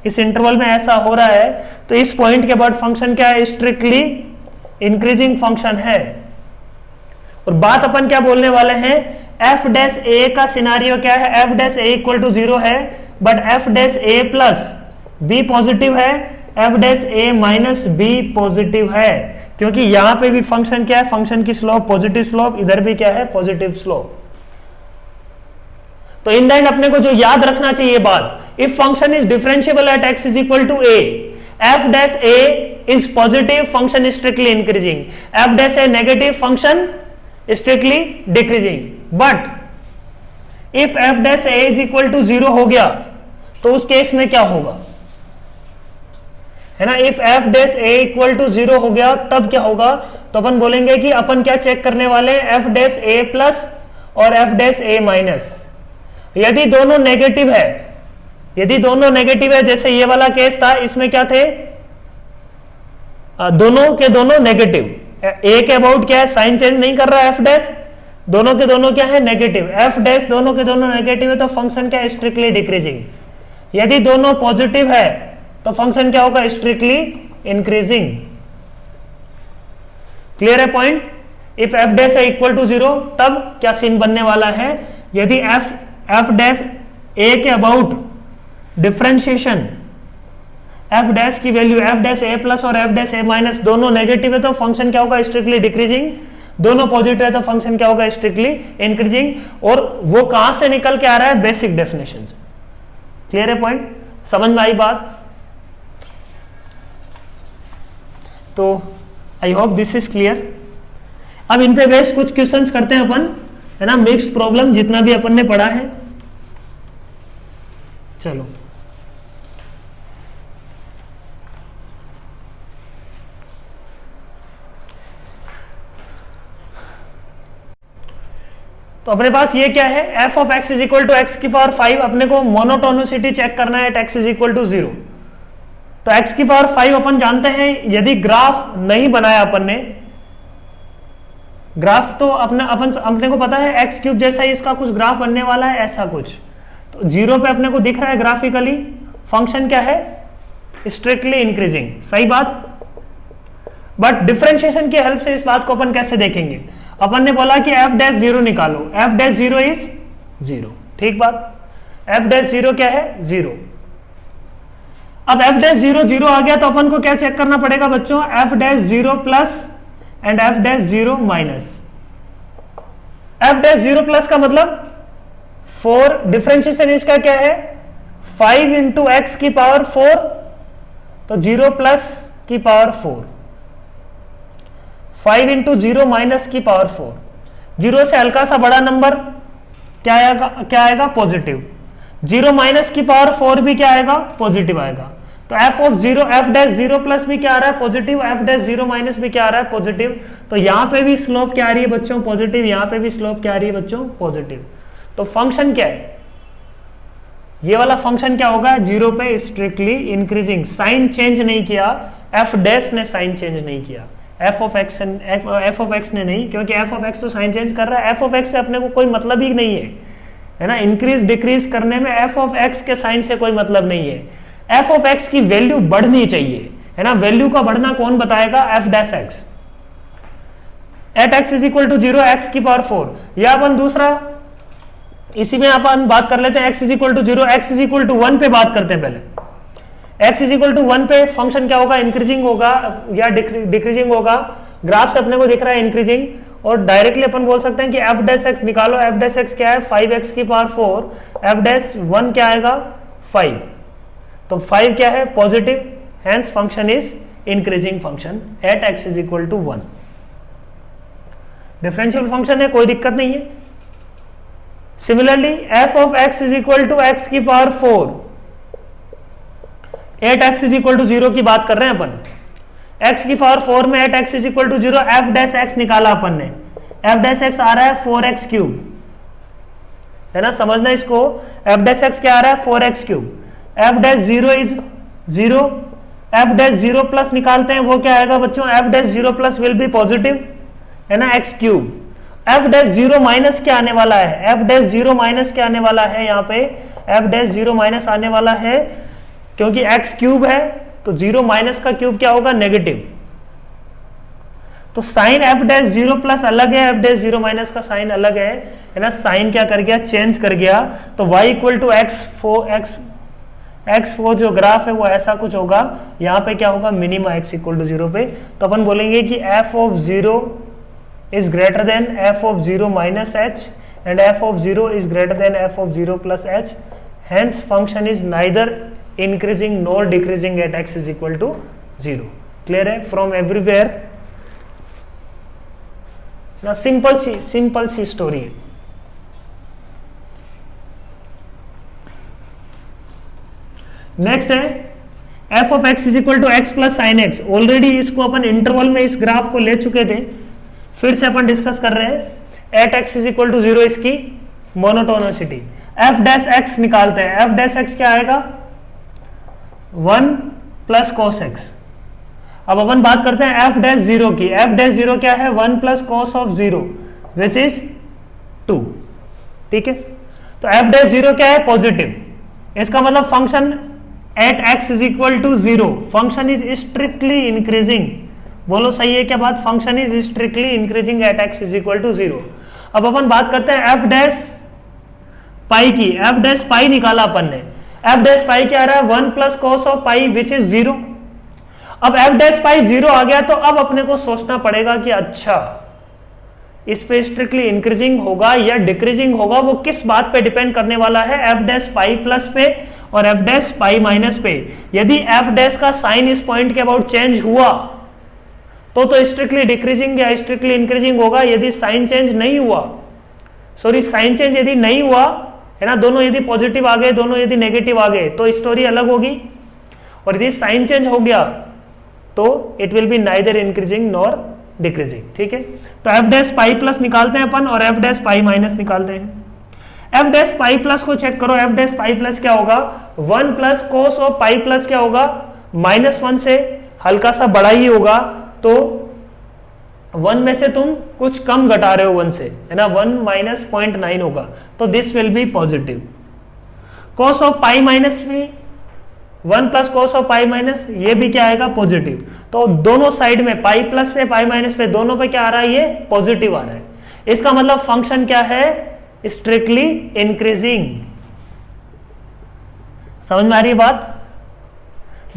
इस इंटरवल में ऐसा हो रहा है, तो इस पॉइंट के बाद फंक्शन क्या है, स्ट्रिक्टली इंक्रीजिंग फंक्शन है। और बात अपन क्या बोलने वाले हैं, एफ डैश ए का सिनारियो क्या है, F dash A equal to 0 है, but f dash a plus b positive है, F dash a minus b positive है, क्योंकि यहां पे भी फंक्शन क्या है, फंक्शन की स्लोप पॉजिटिव स्लोप, इधर भी क्या है पॉजिटिव स्लोप। तो इन द एंड अपने को जो याद रखना चाहिए बात, if function is differentiable at x is equal to a, f dash A is positive, function strictly increasing, f dash a negative, function strictly decreasing. But if F dash A is equal to 0 हो गया तो उस case में क्या होगा, है ना, if F dash A equal to 0 हो गया तब क्या होगा, तो अपन बोलेंगे कि अपन क्या चेक करने वाले, एफ डैश ए प्लस और एफ डैश ए माइनस। यदि दोनों नेगेटिव है, यदि दोनों नेगेटिव है, जैसे ये वाला केस था, इसमें क्या थे, दोनों के दोनों नेगेटिव, ए के अबाउट क्या है, साइन चेंज नहीं कर रहा है, एफ डैश, दोनों के दोनों क्या है नेगेटिव, एफ डैश दोनों के दोनों नेगेटिव है, तो फंक्शन क्या है स्ट्रिक्टली डिक्रीजिंग। यदि दोनों पॉजिटिव है तो फंक्शन क्या होगा, स्ट्रिक्टली इंक्रीजिंग। क्लियर है पॉइंट। इफ एफ डैश है इक्वल टू 0 तब क्या सीन बनने वाला है, यदि एफ डैश ए के अबाउट डिफरेंशिएशन, एफ डैश की value F dash a plus और एफ डैश ए माइनस दोनों नेगेटिव है तो फंक्शन क्या होगा, स्ट्रिक्टली डिक्रीजिंग। दोनों पॉजिटिव है तो फंक्शन क्या होगा, स्ट्रिक्टली इंक्रीजिंग। और वो कहां से निकल के आ रहा है, बेसिक डेफिनेशन से। क्लियर है पॉइंट, समझ में आई बात। तो आई होप दिस इज क्लियर। अब इन पे बेस्ड कुछ क्वेश्चंस करते हैं अपन, है ना, मिक्स प्रॉब्लम जितना भी अपन ने पढ़ा है। चलो तो अपने पास ये क्या है, F of x is equal to x की पावर 5, अपने को मोनोटोनिसिटी चेक करना है at x is equal to 0। तो एक्स की पावर 5 अपन जानते हैं, यदि ग्राफ नहीं बनाया अपन ने, ग्राफ तो अपने को पता है एक्स क्यूब जैसा ही इसका कुछ ग्राफ बनने वाला है, ऐसा कुछ। तो 0 पे अपने को दिख रहा है ग्राफिकली फंक्शन क्या है, स्ट्रिक्टली इंक्रीजिंग, सही बात। बट डिफरेंशिएशन की हेल्प से इस बात को अपन कैसे देखेंगे, अपन ने बोला कि एफ डैश 0 निकालो, एफ डैश 0 इज 0, ठीक बात। एफ डैश 0 क्या है, 0। अब एफ डैश 0 0 आ गया तो अपन को क्या चेक करना पड़ेगा बच्चों, F dash 0 plus and F dash 0 minus. F dash 0 plus का मतलब 4, डिफरेंशिएशन इसका क्या है, 5 इंटू एक्स की पावर 4, तो 0 प्लस की पावर 4, 5 इंटू 0 माइनस की पावर 4। 0 से हल्का सा बड़ा नंबर क्या आएगा पॉजिटिव। 0 माइनस की पावर 4 भी क्या आएगा, पॉजिटिव आएगा। तो F of 0, f dash 0 plus भी क्या आ रहा है, पॉजिटिव, एफ डैश 0 माइनस भी क्या आ रहा है, पॉजिटिव। तो यहां पे भी स्लोप क्या आ रही है बच्चों, पॉजिटिव, यहां पे भी स्लोप क्या आ रही है बच्चों, पॉजिटिव। तो फंक्शन क्या है, ये वाला फंक्शन क्या होगा, 0 पे स्ट्रिक्टली इंक्रीजिंग, साइन चेंज नहीं किया, एफ डैश ने साइन चेंज नहीं किया, एफ ऑफ एक्स ने नहीं, क्योंकि एफ ऑफ एक्स तो साइन चेंज कर रहा है, एफ ऑफ एक्स से अपने को कोई मतलब ही नहीं है ना, इंक्रीज डिक्रीज करने में एफ ऑफ एक्स के साइन से कोई मतलब नहीं है। एफ ऑफ एक्स की वैल्यू बढ़नी चाहिए, है ना, वैल्यू का बढ़ना कौन बताएगा, f dash x at x is equal to 0, x की पावर 4। या अपन दूसरा इसी में अपन बात कर लेते हैं, x is equal to 0, x is equal to 1 पे बात करते हैं पहले। एक्स इज इक्वल टू 1 पे फंक्शन क्या होगा, इंक्रीजिंग होगा या डिक्रीजिंग होगा। ग्राफ से अपने को दिख रहा है इंक्रीजिंग, और डायरेक्टली अपन बोल सकते हैं कि एफ डैश एक्स निकालो, एफ डैश एक्स क्या है, 5x की पावर 4, एफ डैश 1 क्या आएगा, 5, तो 5 क्या है, positive, hence function is increasing function at x is equal to 1। Differential function है, कोई दिक्कत नहीं है। Similarly F of x is equal to x की power 4 at x is equal to 0 की बात कर रहे हैं अपन। x की पावर 4 में at x is equal to 0, f dash x निकाला अपन ने, एफ डैश एक्स आ रहा है 4x क्यूब, है ना, समझना इसको। एफ डैश एक्स क्या आ रहा है, 4x cube. F dash 0 is 0, f dash 0 plus निकालते हैं, वो क्या आएगा बच्चों, F dash 0 plus will be positive, है ना, x cube. F dash 0 minus क्या आने वाला है, एफ डैश 0 माइनस क्या आने वाला है, यहाँ पे एफ डैश 0 माइनस आने वाला है, क्योंकि x क्यूब है तो 0 माइनस का क्यूब क्या होगा, नेगेटिव। तो साइन एफ डैश 0 प्लस अलग है, एफ डैश 0 माइनस का साइन अलग है ना, साइन क्या कर गया, चेंज कर गया। तो y equal to x x वो जो ग्राफ है वो ऐसा कुछ होगा, यहाँ पे क्या होगा मिनिमा एक्स इक्वल टू 0 पे, तो अपन बोलेंगे कि f of 0 is greater than F of 0 minus h and f of 0 is greater than F of 0 plus h, hence function is neither increasing nor decreasing at x is equal to 0। Clear है from everywhere ना, simple सी story है। Next है F of x is equal to x plus sine x. Already इसको अपन interval में इस graph को ले चुके थे, फिर से अपन डिस्कस कर रहे हैं। At x is equal to 0 इसकी मोनोटोनिसिटी। एफ डैश एक्स निकालते हैं। एफ डैश एक्स क्या आएगा 1 प्लस कॉस एक्स। अब अपन बात करते हैं एफ डैश 0 की। एफ डैश 0 क्या है 1 plus cos of 0 which is 2। ठीक है, तो एफ डैश 0 क्या है पॉजिटिव, इसका मतलब function at x is equal to 0 function is strictly increasing. बोलो सही है क्या बात, function is strictly increasing at x is equal to 0। अब अपन बात करते हैं एफ डैश पाई की। एफ डैश पाई निकाला अपन ने, एफ डैश पाई क्या आ रहा है 1 plus cos of pi which is 0। अब एफ डैश पाई 0 आ गया तो अब अपने को सोचना पड़ेगा कि अच्छा इस पे स्ट्रिक्टली इंक्रीजिंग होगा या डिक्रीजिंग होगा, वो किस बात पे डिपेंड करने वाला है, एफ डैश पाई प्लस पे और एफ डैश पाई माइनस पे। यदि एफ डैश का साइन इस पॉइंट के अबाउट चेंज हुआ तो स्ट्रिक्टली डिक्रीजिंग या स्ट्रिक्टली इंक्रीजिंग होगा। यदि साइन चेंज नहीं हुआ, सॉरी साइन चेंज यदि नहीं हुआ है ना, दोनों यदि पॉजिटिव आ गए दोनों यदि नेगेटिव आ गए तो स्टोरी अलग होगी, और यदि साइन चेंज हो गया तो it will be neither increasing nor decreasing. ठीक है, तो एफ डैश पाई प्लस निकालते हैं अपन और एफ डैश पाई माइनस निकालते हैं। एफ डैश पाई प्लस को चेक करो, एफ डैश पाई प्लस क्या होगा 1 plus cos of pi plus क्या होगा -1 से हल्का सा बड़ा ही होगा, तो 1 में से तुम कुछ कम घटा रहे हो 1 से, है ना, 1 माइनस 0.9 होगा, तो this will be positive. Cos of pi minus भी 1 plus cos of pi minus, ये भी क्या आएगा पॉजिटिव। तो दोनों साइड में पाई प्लस पे पाई माइनस पे दोनों पे क्या आ रहा है, ये पॉजिटिव आ रहा है। इसका मतलब फंक्शन क्या है स्ट्रिक्टली इंक्रीजिंग। समझ में आ रही बात,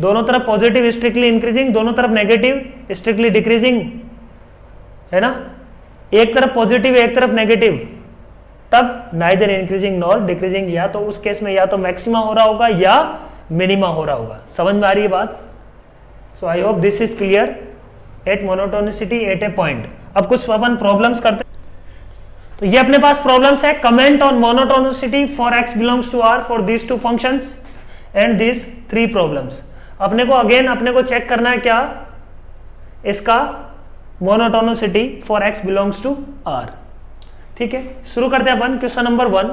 दोनों तरफ पॉजिटिव स्ट्रिक्टली इंक्रीजिंग, दोनों तरफ नेगेटिव स्ट्रिक्टली डिक्रीजिंग, है ना, एक तरफ पॉजिटिव एक तरफ नेगेटिव, तब नाइदर इंक्रीजिंग नॉर डिक्रीजिंग। या तो उस केस में या तो मैक्सिमा हो रहा होगा या मिनिमा हो रहा होगा। समझ में आ रही है बात। So I hope this is clear at monotonicity at A point. अब कुछ अपन प्रॉब्लम्स करते हैं, तो ये अपने पास प्रॉब्लम्स है। Comment on monotonicity for x belongs to R for these 2 functions and these 3 problems. अपने को अगेन अपने को चेक करना है क्या इसका monotonicity for x belongs to R. ठीक है, शुरू करते हैं अपन क्वेश्चन नंबर 1।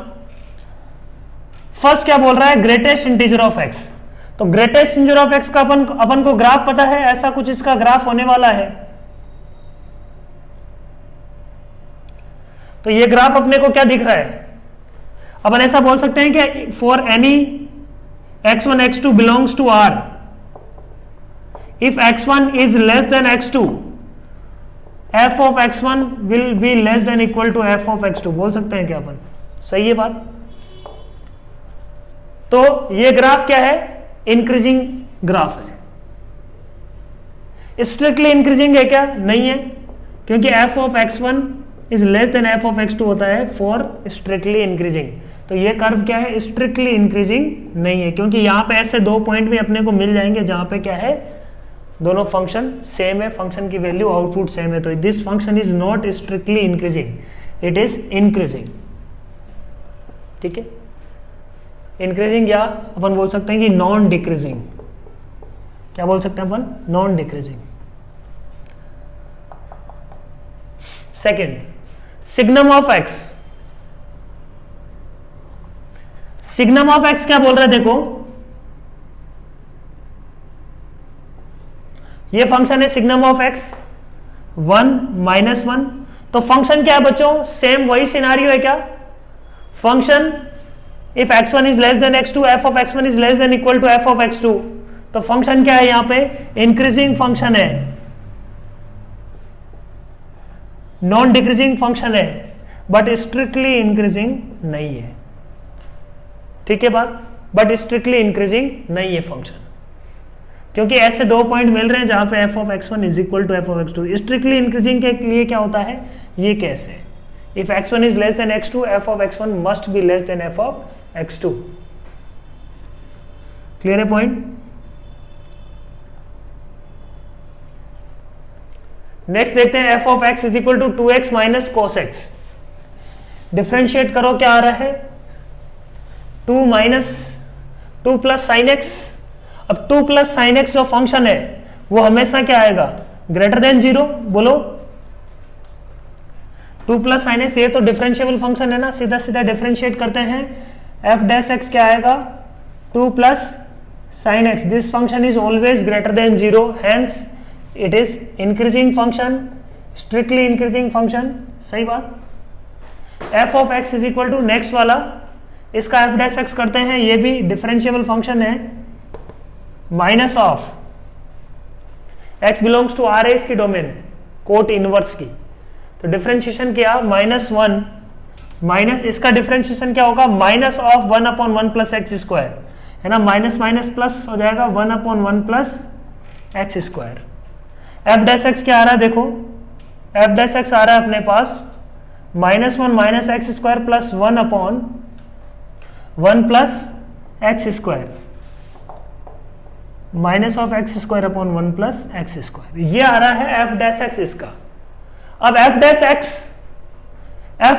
फर्स्ट क्या बोल रहा है ग्रेटेस्ट इंटीजर ऑफ एक्स। तो ग्रेटेस्ट इंटीजर ऑफ एक्स का अपन को ग्राफ पता है, ऐसा कुछ इसका ग्राफ होने वाला है। तो ये ग्राफ अपने को क्या दिख रहा है, अपन ऐसा बोल सकते हैं कि for any x1 x2 belongs to r, if x1 is less than x2 f of x1 will be less than equal to f of x2। बोल सकते हैं क्या अपन, सही है बात। तो ये ग्राफ क्या है इंक्रीजिंग ग्राफ है। स्ट्रिक्टली इंक्रीजिंग है क्या, नहीं है, क्योंकि f of x1 is less than f of x2 होता है फॉर स्ट्रिक्टली इंक्रीजिंग। तो ये कर्व क्या है स्ट्रिक्टली इंक्रीजिंग नहीं है, क्योंकि यहां पे ऐसे 2 पॉइंट भी अपने को मिल जाएंगे जहां पे क्या है दोनों फंक्शन सेम है, फंक्शन की वैल्यू आउटपुट सेम है। तो this function is not strictly increasing, it is increasing. ठीक है, इंक्रीजिंग या अपन बोल सकते हैं कि नॉन डिक्रीजिंग। क्या बोल सकते हैं अपन, non decreasing. Second signum of X. Signum of X क्या बोल रहे हैं, देखो ये फंक्शन है सिग्नम ऑफ एक्स 1 -1। तो फंक्शन क्या है बच्चों, सेम वही सिनारियो है क्या, function if x1 is less than x2 f of x1 is less than equal to f of x2। तो फंक्शन क्या है यहां पे इंक्रीजिंग फंक्शन है, नॉन डिक्रीजिंग फंक्शन है, बट स्ट्रिक्टली इंक्रीजिंग नहीं है। ठीक है बात, बट स्ट्रिक्टली इंक्रीजिंग नहीं है फंक्शन, क्योंकि ऐसे दो पॉइंट मिल रहे हैं जहां पे f of x1 is equal to f of x2। Strictly increasing के लिए क्या होता है, ये केस है, if x1 is less than x2 f of x1 must be less than f of x2। Clear है पॉइंट? नेक्स्ट देखते हैं f of x is equal to 2x minus cos x। Differentiate करो, क्या आ रहा है 2 minus 2 plus sine x. अब 2 plus sine x जो function है वो हमेशा क्या आएगा, ग्रेटर देन 0। बोलो 2 प्लस साइन एक्स, ये तो डिफरेंशिएबल फंक्शन है ना, सीधा सीधा डिफरेंशिएट करते हैं, f डैश एक्स क्या आएगा 2 plus sine x. This function is always greater than 0, hence it is increasing function, strictly increasing function. सही बात। f of x is equal to next वाला, इसका f डैश x करते हैं, ये भी डिफरेंशिएबल फंक्शन है, minus of x belongs to R है इसकी डोमेन, कोट इनवर्स की, तो डिफरेंशिएशन किया -1 माइनस इसका डिफरेंशिएशन क्या होगा, minus of 1/1 plus x square, है ना, माइनस माइनस प्लस हो जाएगा 1/1 plus x square. f dash x क्या आ रहा है, देखो f डैश x आ रहा है अपने पास -1 minus x square plus 1/1 plus x square, minus of x square upon 1 plus x square, ये आ रहा है f डैश x इसका। अब f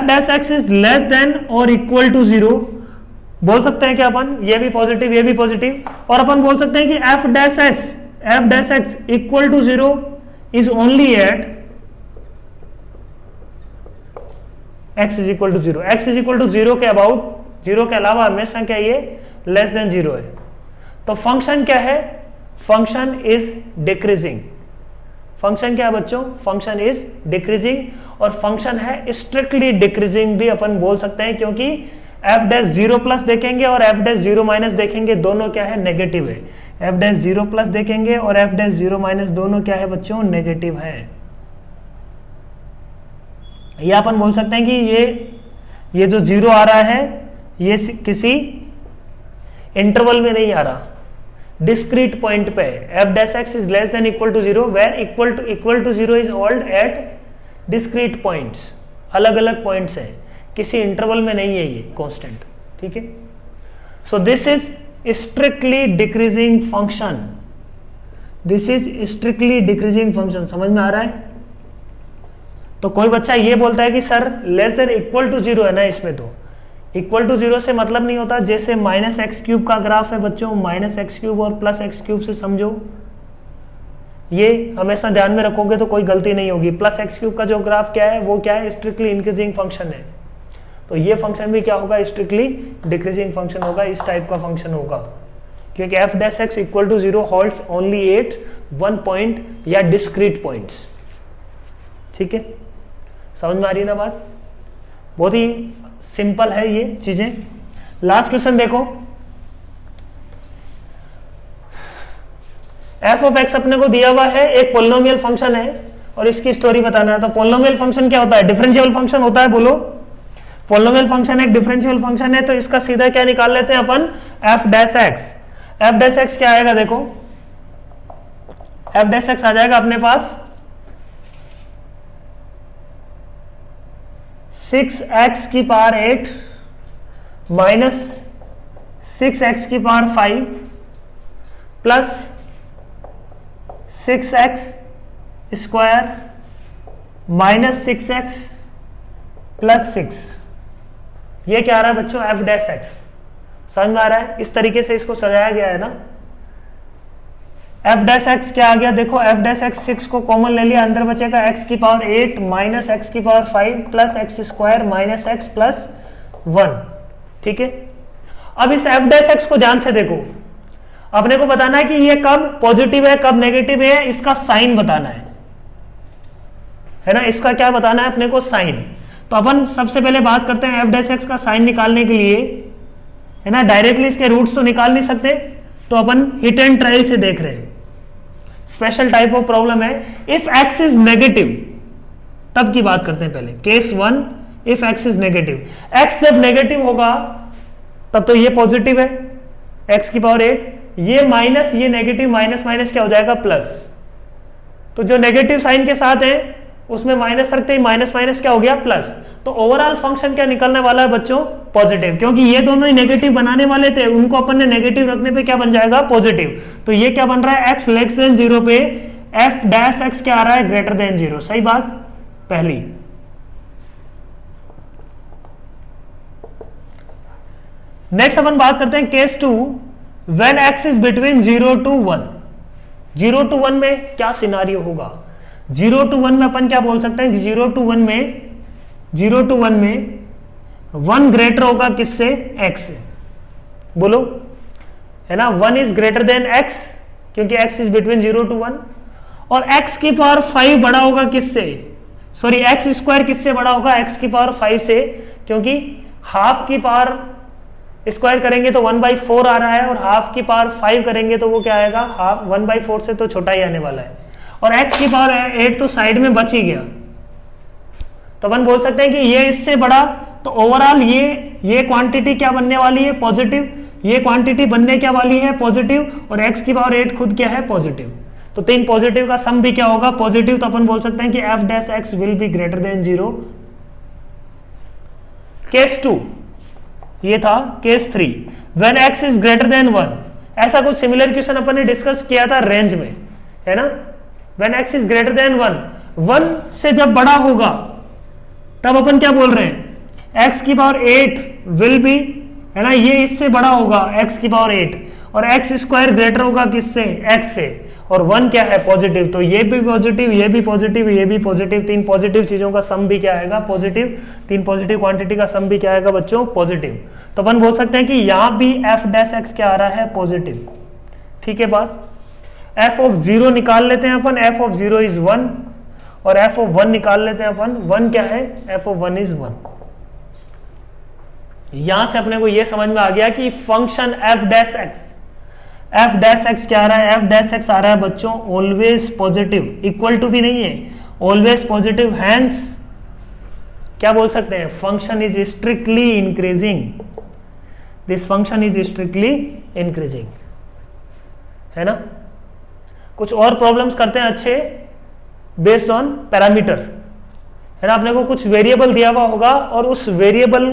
dash x is less than और इक्वल टू 0, बोल सकते हैं कि अपन ये भी पॉजिटिव ये भी पॉजिटिव, और अपन बोल सकते हैं कि f dash x equal to 0 is only at x is equal to 0। x is equal to 0 के अबाउट, 0 के अलावा हमेशा क्या ये लेस देन 0 है। तो फंक्शन क्या है, फंक्शन इज डिक्रीजिंग। फंक्शन क्या है बच्चों, फंक्शन इज डिक्रीजिंग, और फंक्शन है स्ट्रिक्टली डिक्रीजिंग भी अपन बोल सकते हैं, क्योंकि f डैश 0 प्लस देखेंगे और f डैश 0 माइनस देखेंगे, दोनों क्या है, नेगेटिव है। f डैश 0 प्लस देखेंगे और f डैश 0 माइनस दोनों क्या है बच्चों, नेगेटिव है। ये अपन बोल सकते हैं कि ये जो 0 आ रहा है ये किसी इंटरवल में नहीं आ रहा, डिस्क्रीट पॉइंट पे। f dash x is less than equal to 0 where equal to 0 is hold at discrete points, अलग अलग पॉइंट्स हैं, किसी इंटरवल में नहीं है ये कांस्टेंट, ठीक है। So this is strictly decreasing function, this is strictly decreasing function, समझ में आ रहा है? तो कोई बच्चा ये बोलता है कि sir less than equal to 0 है ना, इसमें तो इक्वल टू 0 से मतलब नहीं होता, जैसे माइनस एक्स क्यूब का ग्राफ है बच्चों, माइनस एक्स क्यूब और प्लस एक्स क्यूब से समझो, ये हमेशा ध्यान में रखोगे तो कोई गलती नहीं होगी। प्लस एक्स क्यूब का जो ग्राफ क्या है वो क्या है, स्ट्रिक्टली इंक्रीजिंग फंक्शन है, तो ये फंक्शन भी क्या होगा, स्ट्रिक्टली डिक्रीजिंग फंक्शन होगा, इस टाइप का फंक्शन होगा, क्योंकि f dash x equal to 0 holds only at one point या डिस्क्रीट पॉइंट्स, ठीक है। समझ में आ रही है ना बात? बहुत ही सिंपल है ये चीजें। लास्ट क्वेश्चन देखो, f ऑफ x अपने को दिया हुआ है, एक पोलिनोमियल फंक्शन है और इसकी स्टोरी बताना है। तो पोलिनोमियल फंक्शन क्या होता है, डिफरेंशियल फंक्शन होता है, बोलो। पोलिनोमियल फंक्शन एक डिफरेंशियल फंक्शन है, तो इसका सीधा क्या निकाल लेते हैं अपन, f dash x। f dash x क्या आएगा, देखो f डैश x आ जाएगा अपने पास 6x की पावर 8 माइनस 6x की power 5 plus 6x square minus 6x plus 6, ये क्या आ रहा है बच्चों, f डैश x। समझ में आ रहा है? इस तरीके से इसको सजाया गया है ना। f डैश x क्या आ गया, देखो f डैश x 6 को कॉमन ले लिया, अंदर बचेगा x की पावर 8 माइनस x की power 5 plus x square minus x plus 1, ठीक है। अब इस f डैश x को ध्यान से देखो, अपने को बताना है कि ये कब पॉजिटिव है कब नेगेटिव है, इसका साइन बताना है ना, इसका क्या बताना है अपने को, साइन। तो अपन सबसे पहले बात करते हैं f डैश x का साइन निकालने के लिए, है ना। डायरेक्टली इसके रूट्स तो निकाल नहीं सकते, तो अपन हिट एंड ट्रायल से देख रहे हैं, स्पेशल टाइप ऑफ प्रॉब्लम है। इफ x इज नेगेटिव, तब की बात करते हैं पहले, case 1, if x is negative. x जब नेगेटिव होगा तब तो ये पॉजिटिव है, एक्स की पावर 8, ये माइनस ये नेगेटिव, माइनस माइनस क्या हो जाएगा प्लस, तो जो नेगेटिव साइन के साथ है उसमें माइनस रखते ही माइनस माइनस क्या हो गया प्लस। तो ओवरऑल फंक्शन क्या निकलने वाला है बच्चों, पॉजिटिव, क्योंकि ये दोनों ही नेगेटिव बनाने वाले थे, उनको अपन ने नेगेटिव रखने पे क्या बन जाएगा पॉजिटिव। तो ये क्या बन रहा है, x लेस देन 0 पे f डैश x क्या आ रहा है, ग्रेटर देन 0। सही बात पहली। नेक्स्ट अपन बात करते हैं case 2, when x is between 0 to 1। 0 to 1 में क्या सिनारियो होगा, 0 to 1 में अपन क्या बोल सकते हैं कि 0 to 1 में 1 ग्रेटर होगा किससे, x से, बोलो है ना, 1 इज ग्रेटर देन x क्योंकि x इज बिटवीन 0 to 1, और x की पावर 5 बड़ा होगा किससे, सॉरी x स्क्वायर किससे बड़ा होगा, x की पावर 5 से, क्योंकि हाफ की पावर स्क्वायर करेंगे तो 1/4 आ रहा है, और हाफ की पावर 5 करेंगे तो वो क्या आएगा, हाफ 1/4 से तो छोटा ही आने वाला है, और x की पावर 8 तो साइड में बच ही गया। तो अपन बोल सकते हैं कि ये इससे बड़ा, तो ओवरऑल ये क्वांटिटी क्या बनने वाली है, पॉजिटिव, ये क्वांटिटी बनने क्या वाली है, पॉजिटिव, और x की पावर 8 खुद क्या है, पॉजिटिव। तो तीन पॉजिटिव का सम भी क्या होगा, पॉजिटिव। तो अपन बोल सकते हैं कि f dash x will be greater than 0। Case 2 ये था। Case 3, when x is greater then 1। ऐसा कुछ सिमिलर क्वेश्चन अपन ने डिस्कस किया था रेंज में, है ना। When x is greater then 1 से जब बड़ा होगा तब अपन क्या बोल रहे हैं, x की पावर 8 विल बी, है ना, ये इससे बड़ा होगा x की पावर 8, और x स्क्वायर ग्रेटर होगा किससे, x से, और 1 क्या है, पॉजिटिव। तो ये भी पॉजिटिव, ये भी पॉजिटिव, ये भी पॉजिटिव, तीन पॉजिटिव चीजों का सम भी क्या आएगा, पॉजिटिव। तीन पॉजिटिव क्वांटिटी का सम भी क्या आएगा बच्चों, पॉजिटिव। तो अपन बोल सकते हैं कि यहां भी f डैश x क्या आ रहा है, पॉजिटिव। ठीक है बात। f ऑफ 0 निकाल लेते हैं अपन, f ऑफ 0 इज 1, और f ऑफ 1 निकाल लेते हैं अपन, 1 क्या है, f ऑफ 1 इज 1। यहां से अपने को यह समझ में आ गया कि फंक्शन f डैश x क्या आ रहा है, f डैश x आ रहा है बच्चों ऑलवेज पॉजिटिव, इक्वल टू भी नहीं है, ऑलवेज पॉजिटिव, हैंस क्या बोल सकते हैं, function is strictly increasing, this function is strictly increasing, है ना। कुछ और प्रॉब्लम्स करते हैं अच्छे बेस्ड ऑन पैरामीटर, है ना। अपने को कुछ वेरिएबल दिया हुआ होगा और उस वेरिएबल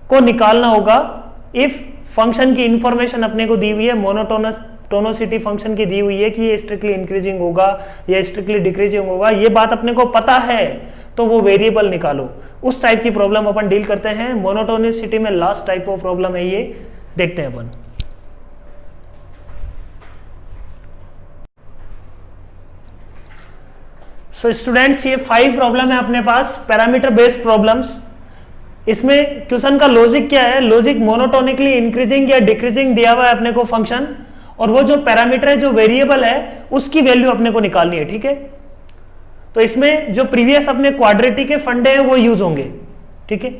को निकालना होगा। इफ फंक्शन की इंफॉर्मेशन अपने को दी हुई है, मोनोटोनिसिटी फंक्शन की दी हुई है कि ये स्ट्रिक्टली इंक्रीजिंग होगा या स्ट्रिक्टली डिक्रीजिंग होगा, ये बात अपने को पता है, तो वो वेरिएबल निकालो। उस टाइप की प्रॉब्लम अपन डील करते हैं। मोनोटोनिसिटी में लास्ट टाइप ऑफ प्रॉब्लम है ये, देखते हैं अपन। सो स्टूडेंट्स, ये 5 प्रॉब्लम है अपने पास, पैरामीटर बेस्ड प्रॉब्लम्स। इसमें क्वेश्चन का लॉजिक क्या है, लॉजिक मोनोटोनिकली इंक्रीजिंग या डिक्रीजिंग दिया हुआ है अपने को फंक्शन, और वो जो पैरामीटर है, जो वेरिएबल है, उसकी वैल्यू अपने को निकालनी है। ठीक है, तो इसमें जो प्रीवियस अपने क्वाड्रेटिक के फंडे हैं वो यूज होंगे। ठीक है,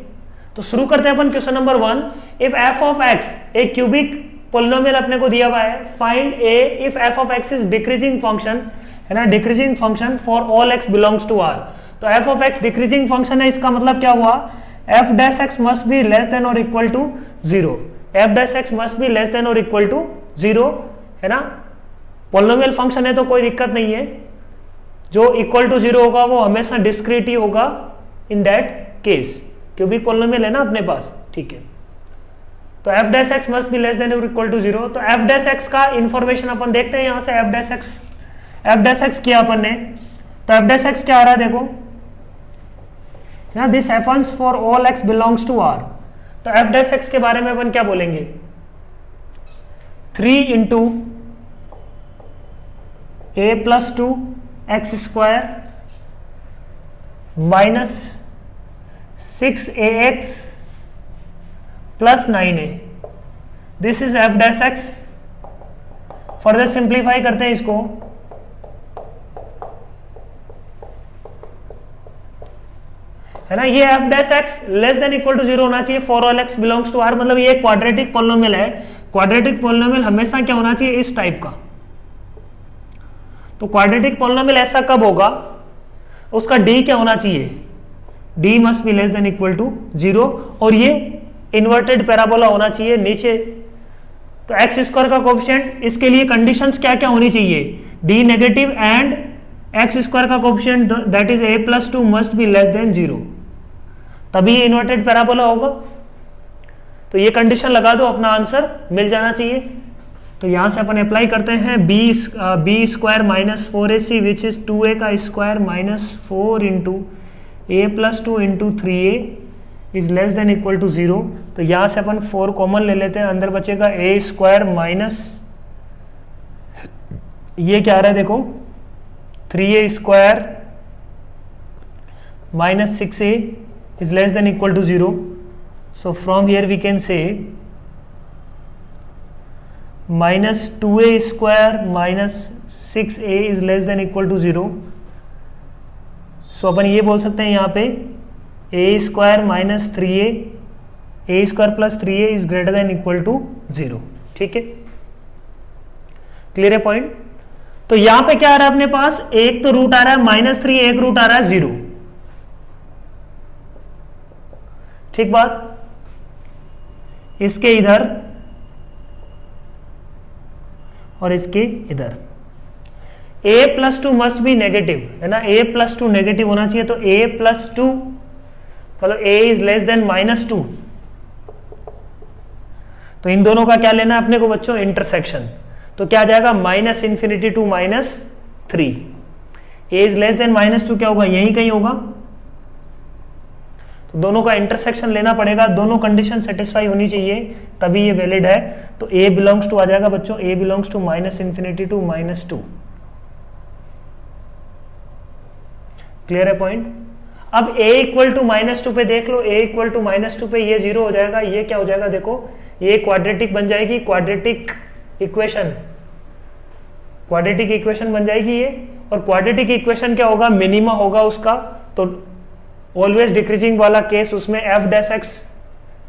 तो शुरू करते हैं अपन question number 1। If f of x एक क्यूबिक पोलिनोमियल अपने को दिया हुआ है, find a if f of x is decreasing function, है ना, decreasing function for all x belongs to r। तो f of x decreasing function है, इसका मतलब क्या हुआ, f dash x must be less than और equal to 0। f dash x must be less than और इक्वल टू 0, है ना। पोलिनोमियल फंक्शन है तो कोई दिक्कत नहीं है, जो इक्वल टू 0 होगा वो हमेशा डिस्क्रीट ही होगा इन दैट केस, क्योंकि पोलिनोमियल है ना अपने पास। ठीक है, तो f dash x must be less than और इक्वल टू 0। तो f डैश x का इंफॉर्मेशन अपन देखते हैं यहां से। f डैश x किया अपन ने, तो f डैश x क्या आ रहा है देखो, this happens for all x belongs to r। तो f डैश x के बारे में अपन क्या बोलेंगे, 3 into a plus 2 x square minus 6ax plus 9a, this is f dash x। Further simplify करते हैं इसको, है ना। ये f dash x less than equal to 0 होना चाहिए for all x belongs to r, मतलब ये क्वाड्रेटिक पोलिनोमियल है। क्वाड्रेटिक पोलिनोमियल हमेशा क्या होना चाहिए, इस टाइप का। तो क्वाड्रेटिक पोलिनोमियल ऐसा कब होगा, उसका d क्या होना चाहिए, d must be less than equal to 0, और ये इन्वर्टेड पैराबोला होना चाहिए, नीचे तो एक्स स्क्वायर का कोफिशिएंट, इसके लिए कंडीशंस क्या क्या होनी चाहिए, D negative and X square का coefficient that is a + 2 must be less than 0, तभी ये इन्वर्टेड पैराबोला होगा। तो ये कंडीशन लगा दो, अपना आंसर मिल जाना चाहिए। तो यहां से अपन अप्लाई करते हैं b square minus 4ac which is 2a का square minus 4 into a + 2 into 3a is less than equal to 0। तो यहां से अपन 4 कॉमन ले लेते हैं, अंदर बचेगा a स्क्वायर माइनस ये क्या आ रहा है देखो 3a square minus 6a is less than equal to 0. So from here we can say minus 2a square minus 6a is less than equal to 0. So अपन ये बोल सकते हैं यहाँ पे a square minus 3a, a square plus 3a is greater than equal to 0। ठीक है, clear है पॉइंट। तो यहां पे क्या आ रहा है अपने पास, एक तो रूट आ रहा है -3, एक रूट आ रहा है 0। ठीक बात, इसके इधर और इसके इधर a + 2 मस्ट बी नेगेटिव, है ना, a + 2 नेगेटिव होना चाहिए। तो a + 2 मतलब a इज लेस देन -2। तो इन दोनों का क्या लेना है अपने को बच्चों, इंटरसेक्शन। तो क्या आ जाएगा -∞ to -3, a is less then -2 क्या होगा, यही कहीं होगा। तो दोनों का इंटरसेक्शन लेना पड़ेगा, दोनों कंडीशन सेटिस्फाई होनी चाहिए तभी ये वैलिड है। तो a बिलोंग्स टू आ जाएगा बच्चों, a belongs to -∞ to -2। Clear है पॉइंट। अब a इक्वल टू -2 पे देख लो, a इक्वल टू -2 पे ये 0 हो जाएगा, ये क्या हो जाएगा देखो, ये क्वाड्रेटिक बन जाएगी, क्वाड्रेटिक इक्वेशन बन जाएगी ये। और क्वाड्रेटिक इक्वेशन क्या होगा, मिनिमा होगा उसका। तो ऑलवेज डिक्रीजिंग वाला केस उसमें f'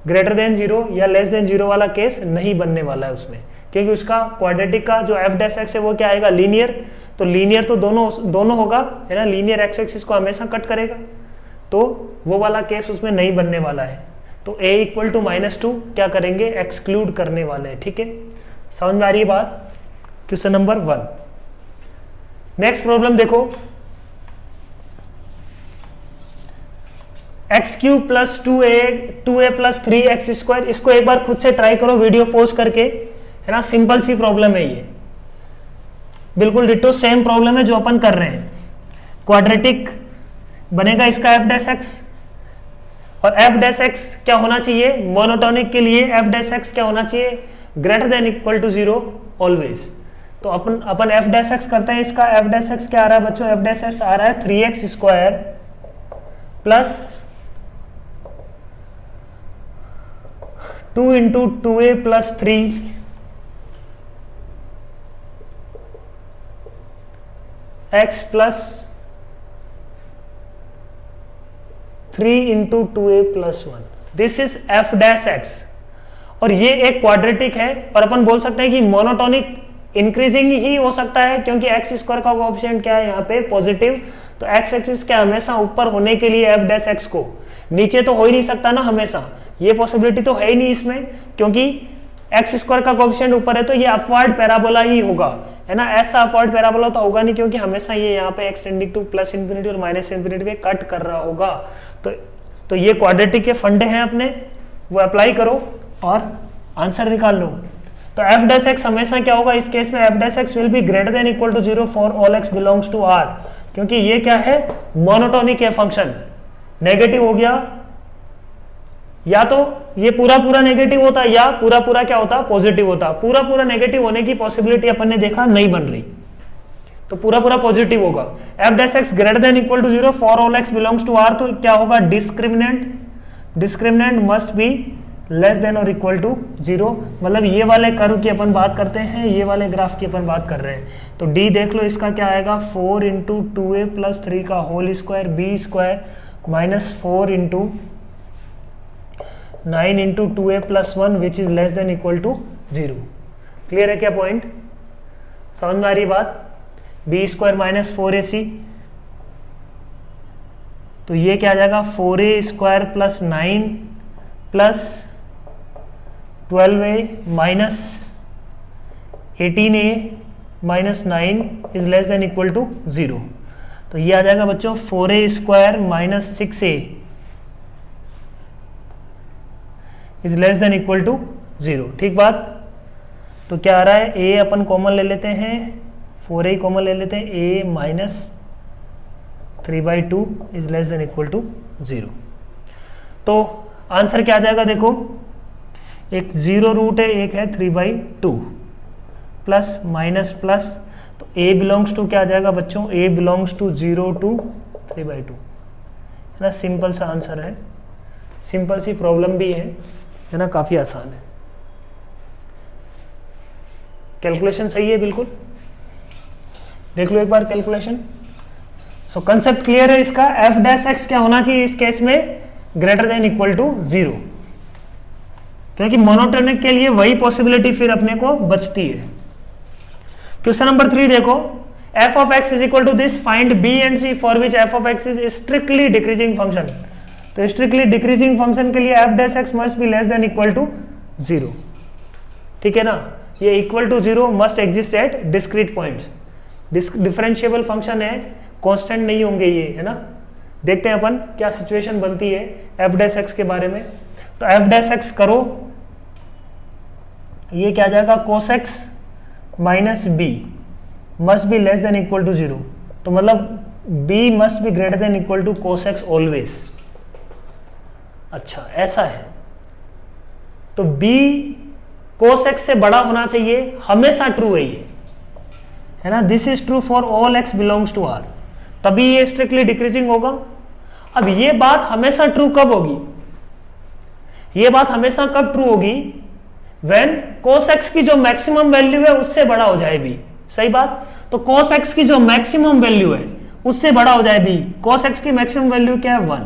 ग्रेटर देन 0 या लेस देन 0 वाला केस नहीं बनने वाला है उसमें, क्योंकि उसका क्वाड्रेटिक का जो f' है वो क्या आएगा, लीनियर। तो लीनियर तो दोनों होगा, है ना, लीनियर एक्स एक्सिस को हमेशा कट करेगा, तो वो वाला केस उसमें नहीं बनने वाला है। तो a इक्वल टू -2 क्या करेंगे, एक्सक्लूड करने वाले हैं। ठीक है, समझ में आ रही है बात। Question number 1। नेक्स्ट प्रॉब्लम देखो, x³ + 2a + 3x²। इसको एक बार खुद से ट्राई करो वीडियो पॉज करके, है ना, सिंपल सी प्रॉब्लम है ये, बिल्कुल डिटो सेम प्रॉब्लम है जो अपन कर रहे हैं। क्वाड्रेटिक बनेगा इसका f', और f' क्या होना चाहिए, मोनोटोनिक के लिए f' क्या होना चाहिए, greater than equal to 0 always. तो अपन f' करते हैं, इसका f' क्या आ रहा है बच्चों, f' आ रहा है 3x² plus 2 into 2a + 3 x plus 3 into 2a + 1। This is f'। और ये एक क्वाड्रेटिक है, और अपन बोल सकते हैं कि मोनोटोनिक इंक्रीजिंग ही हो सकता है, क्योंकि x² का कोएफिशिएंट क्या है यहाँ पे, पॉजिटिव। तो x एक्सिस क्या हमेशा ऊपर होने के लिए f' को, नीचे तो हो ही नहीं सकता ना हमेशा, ये पॉसिबिलिटी तो है ही नहीं इसमें, क्योंकि x² का कोएफिशिएंट ऊपर है तो ये अपवर्ड पैराबोला ही होगा, है ना। ऐसा अपवर्ड पैराबोला तो होगा नहीं, क्योंकि हमेशा ये यहाँ पे x टेंडिंग टू +∞ और -∞ पे कट कर रहा होगा। तो ये क्वाड्रेटिक के फंडे हैं अपने, वो अप्लाई करो और आंसर निकाल लो। तो f' हमेशा क्या होगा इस केस में, f' will be greater than equal to 0 for all x belongs to R, क्योंकि ये क्या है, मोनोटोनिक है फंक्शन। नेगेटिव हो गया, या तो ये पूरा नेगेटिव होता या पूरा क्या होता, पॉजिटिव होता। पूरा नेगेटिव होने की पॉसिबिलिटी अपन ने देखा नहीं बन रही, तो पूरा पॉजिटिव होगा। f' greater than equal to 0 for all x belongs to R, तो क्या होगा, discriminant must be less than और इक्वल टू 0। मतलब ये वाले कर्व की अपन बात करते हैं, ये वाले ग्राफ की अपन बात कर रहे हैं। तो D देख लो, इसका क्या आएगा, 4 इंटू 2a + 3 का whole square, b² -4 into 9 into 2a + 1 which is less than equal to 0। Clear है क्या पॉइंट, समझ में आ रही बात। b² -4ac, तो ये क्या आ जाएगा, 4a² + 9 + 12a 18a minus 9 is less than equal to 0। तो ये आ जाएगा बच्चों 4a square minus 6a is less than equal to 0। ठीक बात। तो क्या आ रहा है, a अपन कॉमन ले लेते हैं, 4a कॉमन ले लेते हैं, a minus 3/2 is less than equal to 0। तो आंसर क्या आ जाएगा, देखो एक 0 रूट है, एक है 3/2, प्लस माइनस प्लस, तो a बिलोंग्स टू क्या आ जाएगा बच्चों, a बिलोंग्स टू 0 to 3/2, है ना। सिंपल सा आंसर है, सिंपल सी प्रॉब्लम भी है ना, काफ़ी आसान है। कैलकुलेशन सही है बिल्कुल, देख लो एक बार कैलकुलेशन। सो कंसेप्ट क्लियर है इसका। एफ डैश एक्स क्या होना चाहिए इस केस में, ग्रेटर देन इक्वल टू 0, क्योंकि मोनोटोनिक के लिए वही पॉसिबिलिटी फिर अपने को बचती है। क्वेश्चन नंबर 3 देखो, f of x is equal to this, find b and c for which f of x is strictly decreasing function. तो स्ट्रिक्टली डिक्रीजिंग फंक्शन के लिए f dash x must be less than equal to 0, ठीक है ना। ये equal to 0 must exist at discrete points. Differentiable function है, constant नहीं होंगे ये, है ना। देखते हैं अपन क्या सिचुएशन बनती है एफ डैश एक्स के बारे में। तो एफ डैश एक्स करो, ये क्या आ जाएगा, cos x minus b must be less than equal to 0। तो मतलब b must be greater than equal to cos x always. अच्छा ऐसा है, तो b कोस एक्स से बड़ा होना चाहिए, हमेशा ट्रू है ये, है ना। This is true for all x belongs to R, तभी ये स्ट्रिक्टली डिक्रीजिंग होगा। अब ये बात हमेशा ट्रू कब होगी, ये बात हमेशा कब ट्रू होगी, व्हेन cos x की जो मैक्सिमम वैल्यू है उससे बड़ा हो जाए b। सही बात। तो cos x की जो मैक्सिमम वैल्यू है उससे बड़ा हो जाए b। cos x की मैक्सिमम वैल्यू क्या है, 1।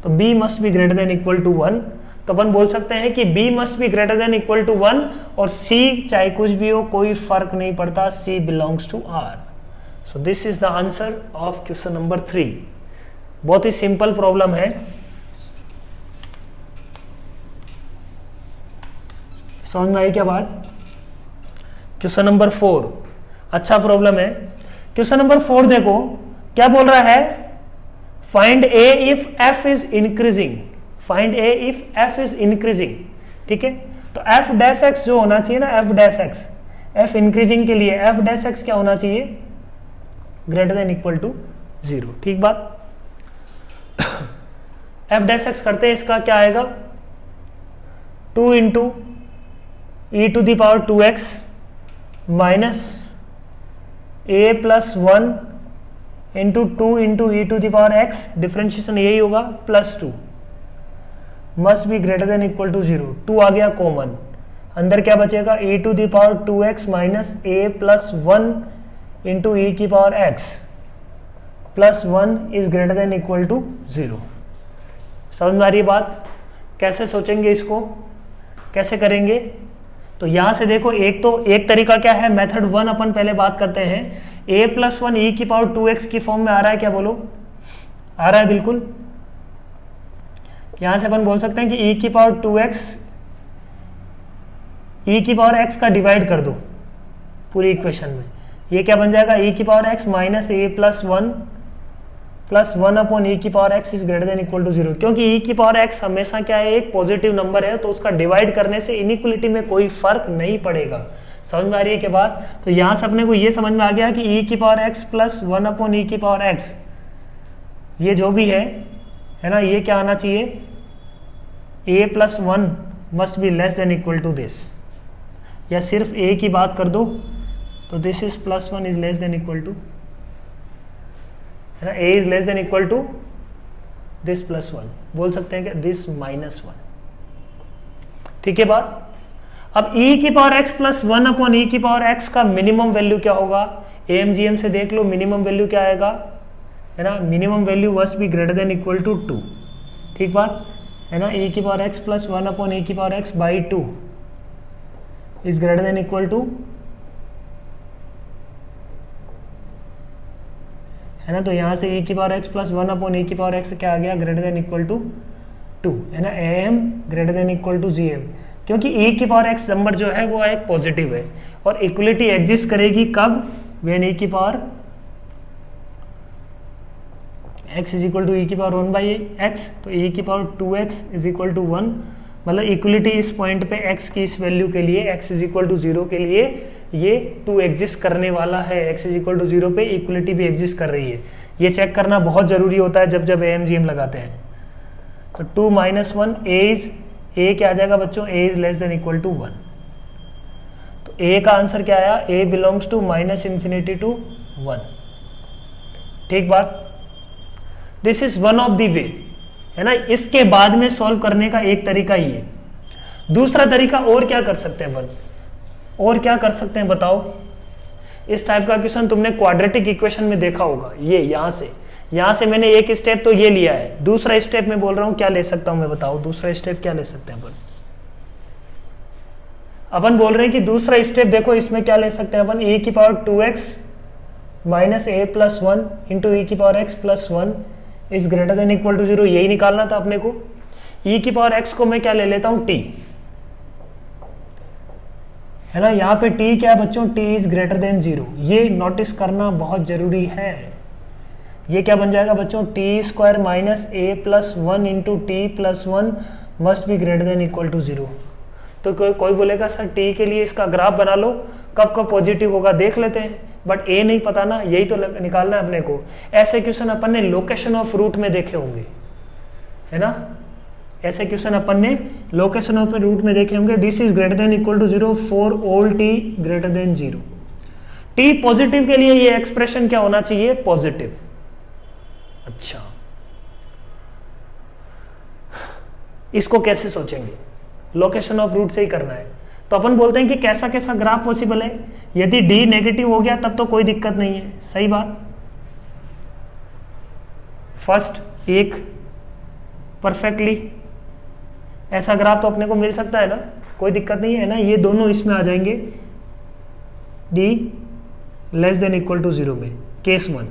तो b must be greater than equal to 1। तो अपन बोल सकते हैं कि b must be greater than equal to 1 और c चाहे कुछ भी हो कोई फर्क नहीं पड़ता, c belongs to r। So this is the answer of question number 3। बहुत ही सिंपल प्रॉब्लम है, समझ में आई क्या बात। क्वेश्चन नंबर 4 अच्छा प्रॉब्लम है। क्वेश्चन नंबर 4 देखो क्या बोल रहा है, find A if F is increasing, find A if F is increasing, ठीक है। तो एफ डैश एक्स जो होना चाहिए ना, F dash x, F increasing के लिए एफ डैश एक्स क्या होना चाहिए, ग्रेटर देन इक्वल टू 0, ठीक बात। एफ डैश एक्स करते हैं, इसका क्या आएगा, 2 into e to the power 2x minus a plus 1 into 2 into e to the power x, differentiation यही होगा, plus 2 must be greater than equal to 0। 2 आ गया कॉमन, अंदर क्या बचेगा, e to the power 2x minus a plus 1 into e की power x plus 1 is greater than equal to 0। समझ में आ रही बात। कैसे सोचेंगे इसको, कैसे करेंगे। तो यहां से देखो, एक तरीका क्या है, मेथड 1 अपन पहले बात करते हैं। a प्लस 1 ई की पावर 2x की फॉर्म में आ रहा है, क्या बोलो, आ रहा है बिल्कुल। यहां से अपन बोल सकते हैं कि e की पावर 2x, e की पावर x का डिवाइड कर दो पूरी इक्वेशन में, ये क्या बन जाएगा, e की power x minus a plus 1 upon e की power x is greater than equal to 0। क्योंकि e की पावर x हमेशा क्या है, एक पॉजिटिव नंबर है, तो उसका डिवाइड करने से इनइक्वलिटी में कोई फर्क नहीं पड़ेगा। समझ में आ रही है के बाद। तो यहां से अपने को ये समझ में आ गया कि e की power x plus 1 upon e की पावर x, ये जो भी है ना, ये क्या आना चाहिए, a plus 1 must be less than equal to this, या सिर्फ a की बात कर दो तो this is plus 1 is less than equal to, है ना, a is less than equal to this plus 1, बोल सकते हैं कि दिस माइनस 1, ठीक है बात। अब e की power x plus 1 upon e की पावर x का मिनिमम वैल्यू क्या होगा, AMGM से देख लो, मिनिमम वैल्यू क्या आएगा, है ना, minimum value must be greater than equal to 2, ठीक बात, है ना। e की power x plus 1 upon e की power x by 2 is greater than equal to, है ना। तो यहाँ से e की power x plus 1 upon e की पावर x क्या आ गया, ग्रेटर देन इक्वल टू 2, है ना। am greater than equal to gm, क्योंकि e की पावर x नंबर जो है वो एक पॉजिटिव है, और इक्वलिटी एग्जिस्ट करेगी कब, व्हेन e की power x is equal to e की पावर 1 बाई x, तो e की power 2x is equal to 1, मतलब इक्वलिटी इस पॉइंट पे x की इस वैल्यू के लिए x इज इक्वल टू 0 के लिए ये 2 एग्जिस्ट करने वाला है, x इज इक्वल टू 0 पे इक्वलिटी भी एग्जिस्ट कर रही है। ये चेक करना बहुत जरूरी होता है जब जब AMGM लगाते हैं। तो 2 माइनस 1 a क्या आ जाएगा बच्चों, a is less than equal to 1, तो a का आंसर क्या आया, a belongs to minus infinity to 1। ठीक बात, this is one of the way, है ना। इसके बाद में सॉल्व करने का एक तरीका ही है। दूसरा तरीका और क्या कर सकते हैं अपन, और क्या कर सकते हैं बताओ। इस टाइप का क्वेश्चन तुमने क्वाड्रेटिक इक्वेशन में देखा होगा। ये यहां से मैंने एक स्टेप तो ये लिया है, दूसरा स्टेप में बोल रहा हूं क्या ले सकता हूं मैं, बताओ दूसरा स्टेप क्या ले सकते हैं अपन बोल रहे हैं कि दूसरा स्टेप देखो, इसमें क्या ले सकते हैं अपन, e की power 2x minus a plus 1 into e की power x plus 1 is greater than equal to 0, यही निकालना था अपने को। e की पावर x को मैं क्या ले लेता हूं, t, है ना। यहाँ पे t क्या है बच्चों, t इज ग्रेटर देन 0, ये नोटिस करना बहुत जरूरी है। ये क्या बन जाएगा बच्चों, t square minus a plus 1 into t plus 1 must be greater than equal to 0। तो कोई बोलेगा सर टी के लिए इसका ग्राफ बना लो, कब कब पॉजिटिव होगा देख लेते हैं, बट ए नहीं पता ना, यही तो निकालना है अपने को। ऐसे क्वेश्चन अपन ने लोकेशन ऑफ रूट में देखे होंगे, है ना। ऐसे क्वेश्चन अपन ने लोकेशन ऑफ रूट में देखे होंगे। This is greater than equal to 0 for all t greater than 0। T positive के लिए ये एक्सप्रेशन क्या होना चाहिए, पॉजिटिव। अच्छा, इसको कैसे सोचेंगे, लोकेशन ऑफ रूट से ही करना है। तो अपन बोलते हैं कि कैसा कैसा ग्राफ पॉसिबल है, यदि डी नेगेटिव हो गया तब तो कोई दिक्कत नहीं है, सही बात। फर्स्ट एक परफेक्टली ऐसा ग्राफ तो अपने को मिल सकता है ना, कोई दिक्कत नहीं है ना। ये दोनों इसमें आ जाएंगे d less than equal to 0 में, केस 1।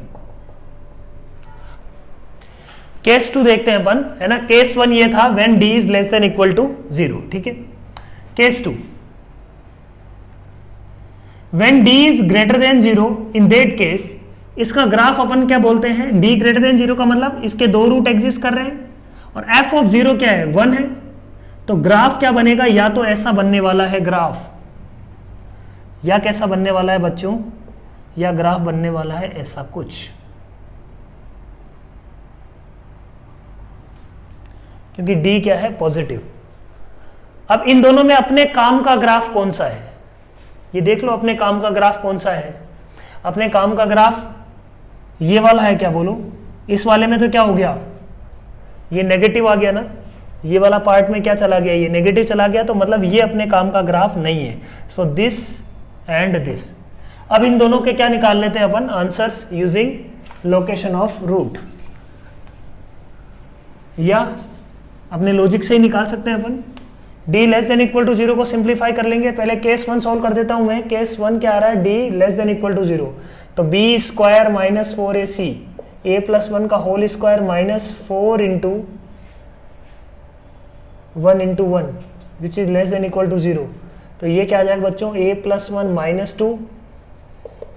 केस 2 देखते हैं अपन, है ना। केस 1 ये था when d is less than equal to 0, ठीक है। Case 2 when d is greater than 0, in that case इसका ग्राफ अपन क्या बोलते हैं, डी ग्रेटर देन 0 का मतलब इसके दो रूट एग्जिस्ट कर रहे हैं और एफ ऑफ 0 क्या है, 1 है। तो ग्राफ क्या बनेगा, या तो ऐसा बनने वाला है ग्राफ, या कैसा बनने वाला है बच्चों, या ग्राफ बनने वाला है ऐसा कुछ। क्योंकि डी क्या है, पॉजिटिव। अब इन दोनों में अपने काम का ग्राफ कौन सा है, ये देख लो अपने काम का ग्राफ कौन सा है। अपने काम का ग्राफ ये वाला है क्या, बोलो। इस वाले में तो क्या हो गया, ये नेगेटिव आ गया ना, ये वाला पार्ट में क्या चला गया, ये नेगेटिव चला गया, तो मतलब ये अपने काम का ग्राफ नहीं है। So this and this. अब इन दोनों के क्या निकाल लेते हैं अपन, answers using location of root, या अपने लॉजिक से ही निकाल सकते हैं अपन। d less than equal to 0 को सिंप्लीफाई कर लेंगे। पहले केस 1 सॉल्व कर देता हूं मैं। केस 1 क्या आ रहा है, d less than equal to 0, तो b square minus 4ac a plus 1 का whole square minus 4 into 1 into 1 which is less than equal to 0। तो ये क्या आ जाएगा बच्चों, a plus 1 minus 2,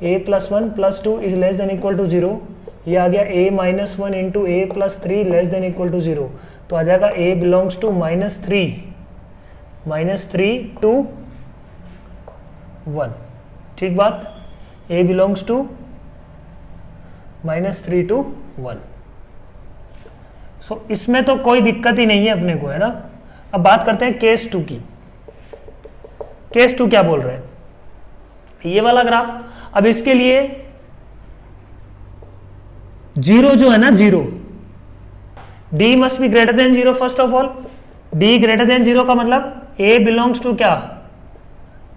a plus 1 plus 2 is less than equal to 0। ये आ गया a minus 1 into a plus 3 less than equal to 0। तो आ जाएगा a बिलोंग्स टू -3 टू 1, ठीक बात। a belongs to -3 to 1। So इसमें तो कोई दिक्कत ही नहीं है अपने को, है ना। अब बात करते हैं केस 2 की। केस 2 क्या बोल रहे हैं, ये वाला ग्राफ। अब इसके लिए 0 जो है ना, 0, d must be greater than 0 first of all. d greater than 0 का मतलब a बिलोंग्स टू क्या,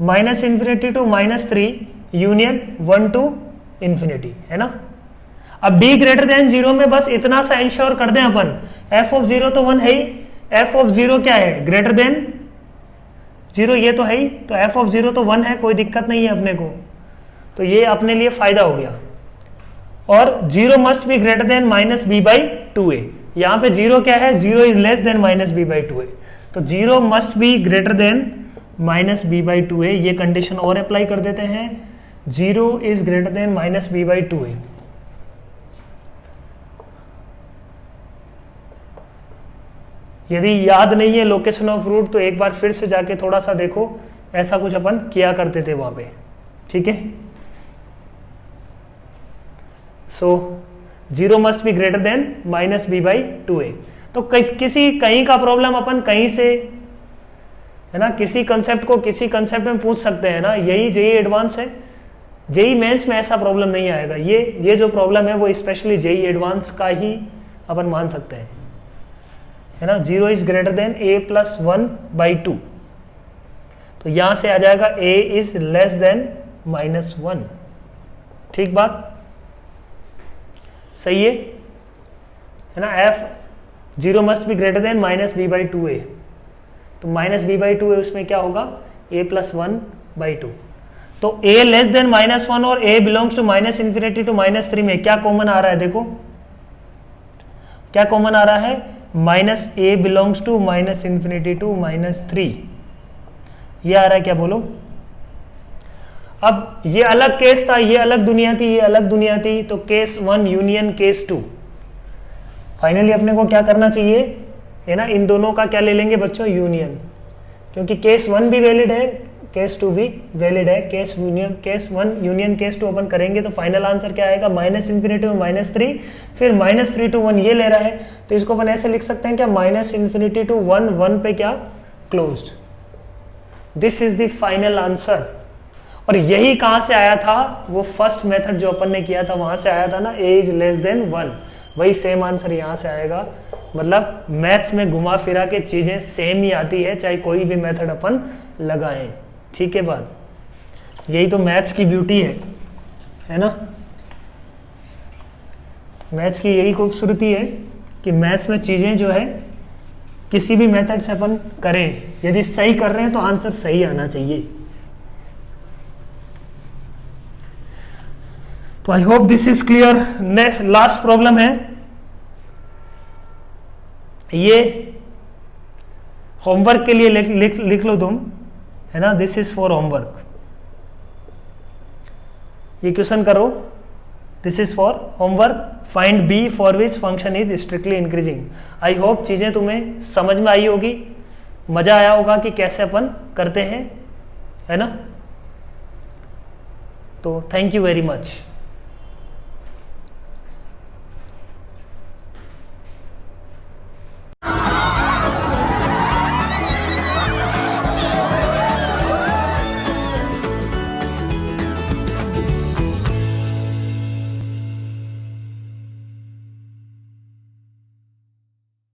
-∞ टू -3 यूनियन 1 टू इंफिनिटी, है ना। अब d ग्रेटर देन 0 में बस इतना सा इंश्योर कर दें अपन, f ऑफ 0 तो 1 है ही, f ऑफ 0 क्या है, ग्रेटर देन 0, ये तो है ही, तो f ऑफ 0 तो 1 है, कोई दिक्कत नहीं है अपने को। तो ये अपने लिए फायदा हो गया। और 0 must be greater then -b/2a। यहां पे 0 क्या है, 0 इज लेस देन -b/2a। तो 0 must be greater than minus b by two a, ये कंडीशन और अप्लाई कर देते हैं, 0 is greater than minus b by two a. यदि याद नहीं है लोकेशन ऑफ रूट तो एक बार फिर से जाके थोड़ा सा देखो, ऐसा कुछ अपन किया करते थे वहां पे, ठीक है। So 0 must be greater than minus b by two ए। तो किसी कहीं का प्रॉब्लम अपन कहीं से, है ना, किसी कंसेप्ट को किसी कंसेप्ट में पूछ सकते हैं ना, यही जेई एडवांस है। जेई मेंस में ऐसा प्रॉब्लम नहीं आएगा, ये जो प्रॉब्लम है वो स्पेशली जेई एडवांस का ही अपन मान सकते हैं, है ना। 0 is greater than a plus 1 by two, तो यहां से आ जाएगा a is less than minus 1, ठीक बात, सही है ना। f 0 must be greater than minus b by two ए, तो माइनस बी बाई टू है, उसमें क्या होगा a प्लस 1 बाई टू। तो a लेस देन माइनस 1 और a belongs to minus infinity to minus 3 में क्या कॉमन आ रहा है, देखो क्या कॉमन आ रहा है, minus a belongs to minus infinity to minus 3, ये आ रहा है क्या, बोलो। अब ये अलग केस था, ये अलग दुनिया थी, ये अलग दुनिया थी, तो केस 1 यूनियन केस 2। फाइनली अपने को क्या करना चाहिए, है ना, इन दोनों का क्या ले लेंगे बच्चों, यूनियन, क्योंकि केस 1 भी वैलिड है, केस 2 भी वैलिड है। केस 1 यूनियन केस 2 अपन करेंगे तो फाइनल आंसर क्या आएगा, माइनस इन्फिनिटी में माइनस 3, फिर माइनस 3 टू 1 ये ले रहा है, तो इसको अपन ऐसे लिख सकते हैं क्या, माइनस इन्फिनिटी टू 1, 1 पे क्या closed. This is the final answer. और यही कहां से आया था, वो फर्स्ट मेथड जो अपन ने किया था वहां से आया था ना, a इज लेस देन 1, वही सेम आंसर यहां से आएगा। मतलब मैथ्स में घुमा फिरा के चीजें सेम ही आती है, चाहे कोई भी मेथड अपन लगाएं, ठीक है बात। यही तो मैथ्स की ब्यूटी है ना। मैथ्स की यही खूबसूरती है कि मैथ्स में चीजें जो है किसी भी मेथड से अपन करें, यदि सही कर रहे हैं तो आंसर सही आना चाहिए। तो आई hope this is clear. Next last problem है, ये होमवर्क के लिए लिख लो तुम, है ना, दिस इज फॉर होमवर्क। ये क्वेश्चन करो, this is for homework, find b for which function is strictly increasing. I hope चीजें तुम्हें समझ में आई होगी, मजा आया होगा कि कैसे अपन करते हैं, है ना। तो थैंक यू वेरी मच।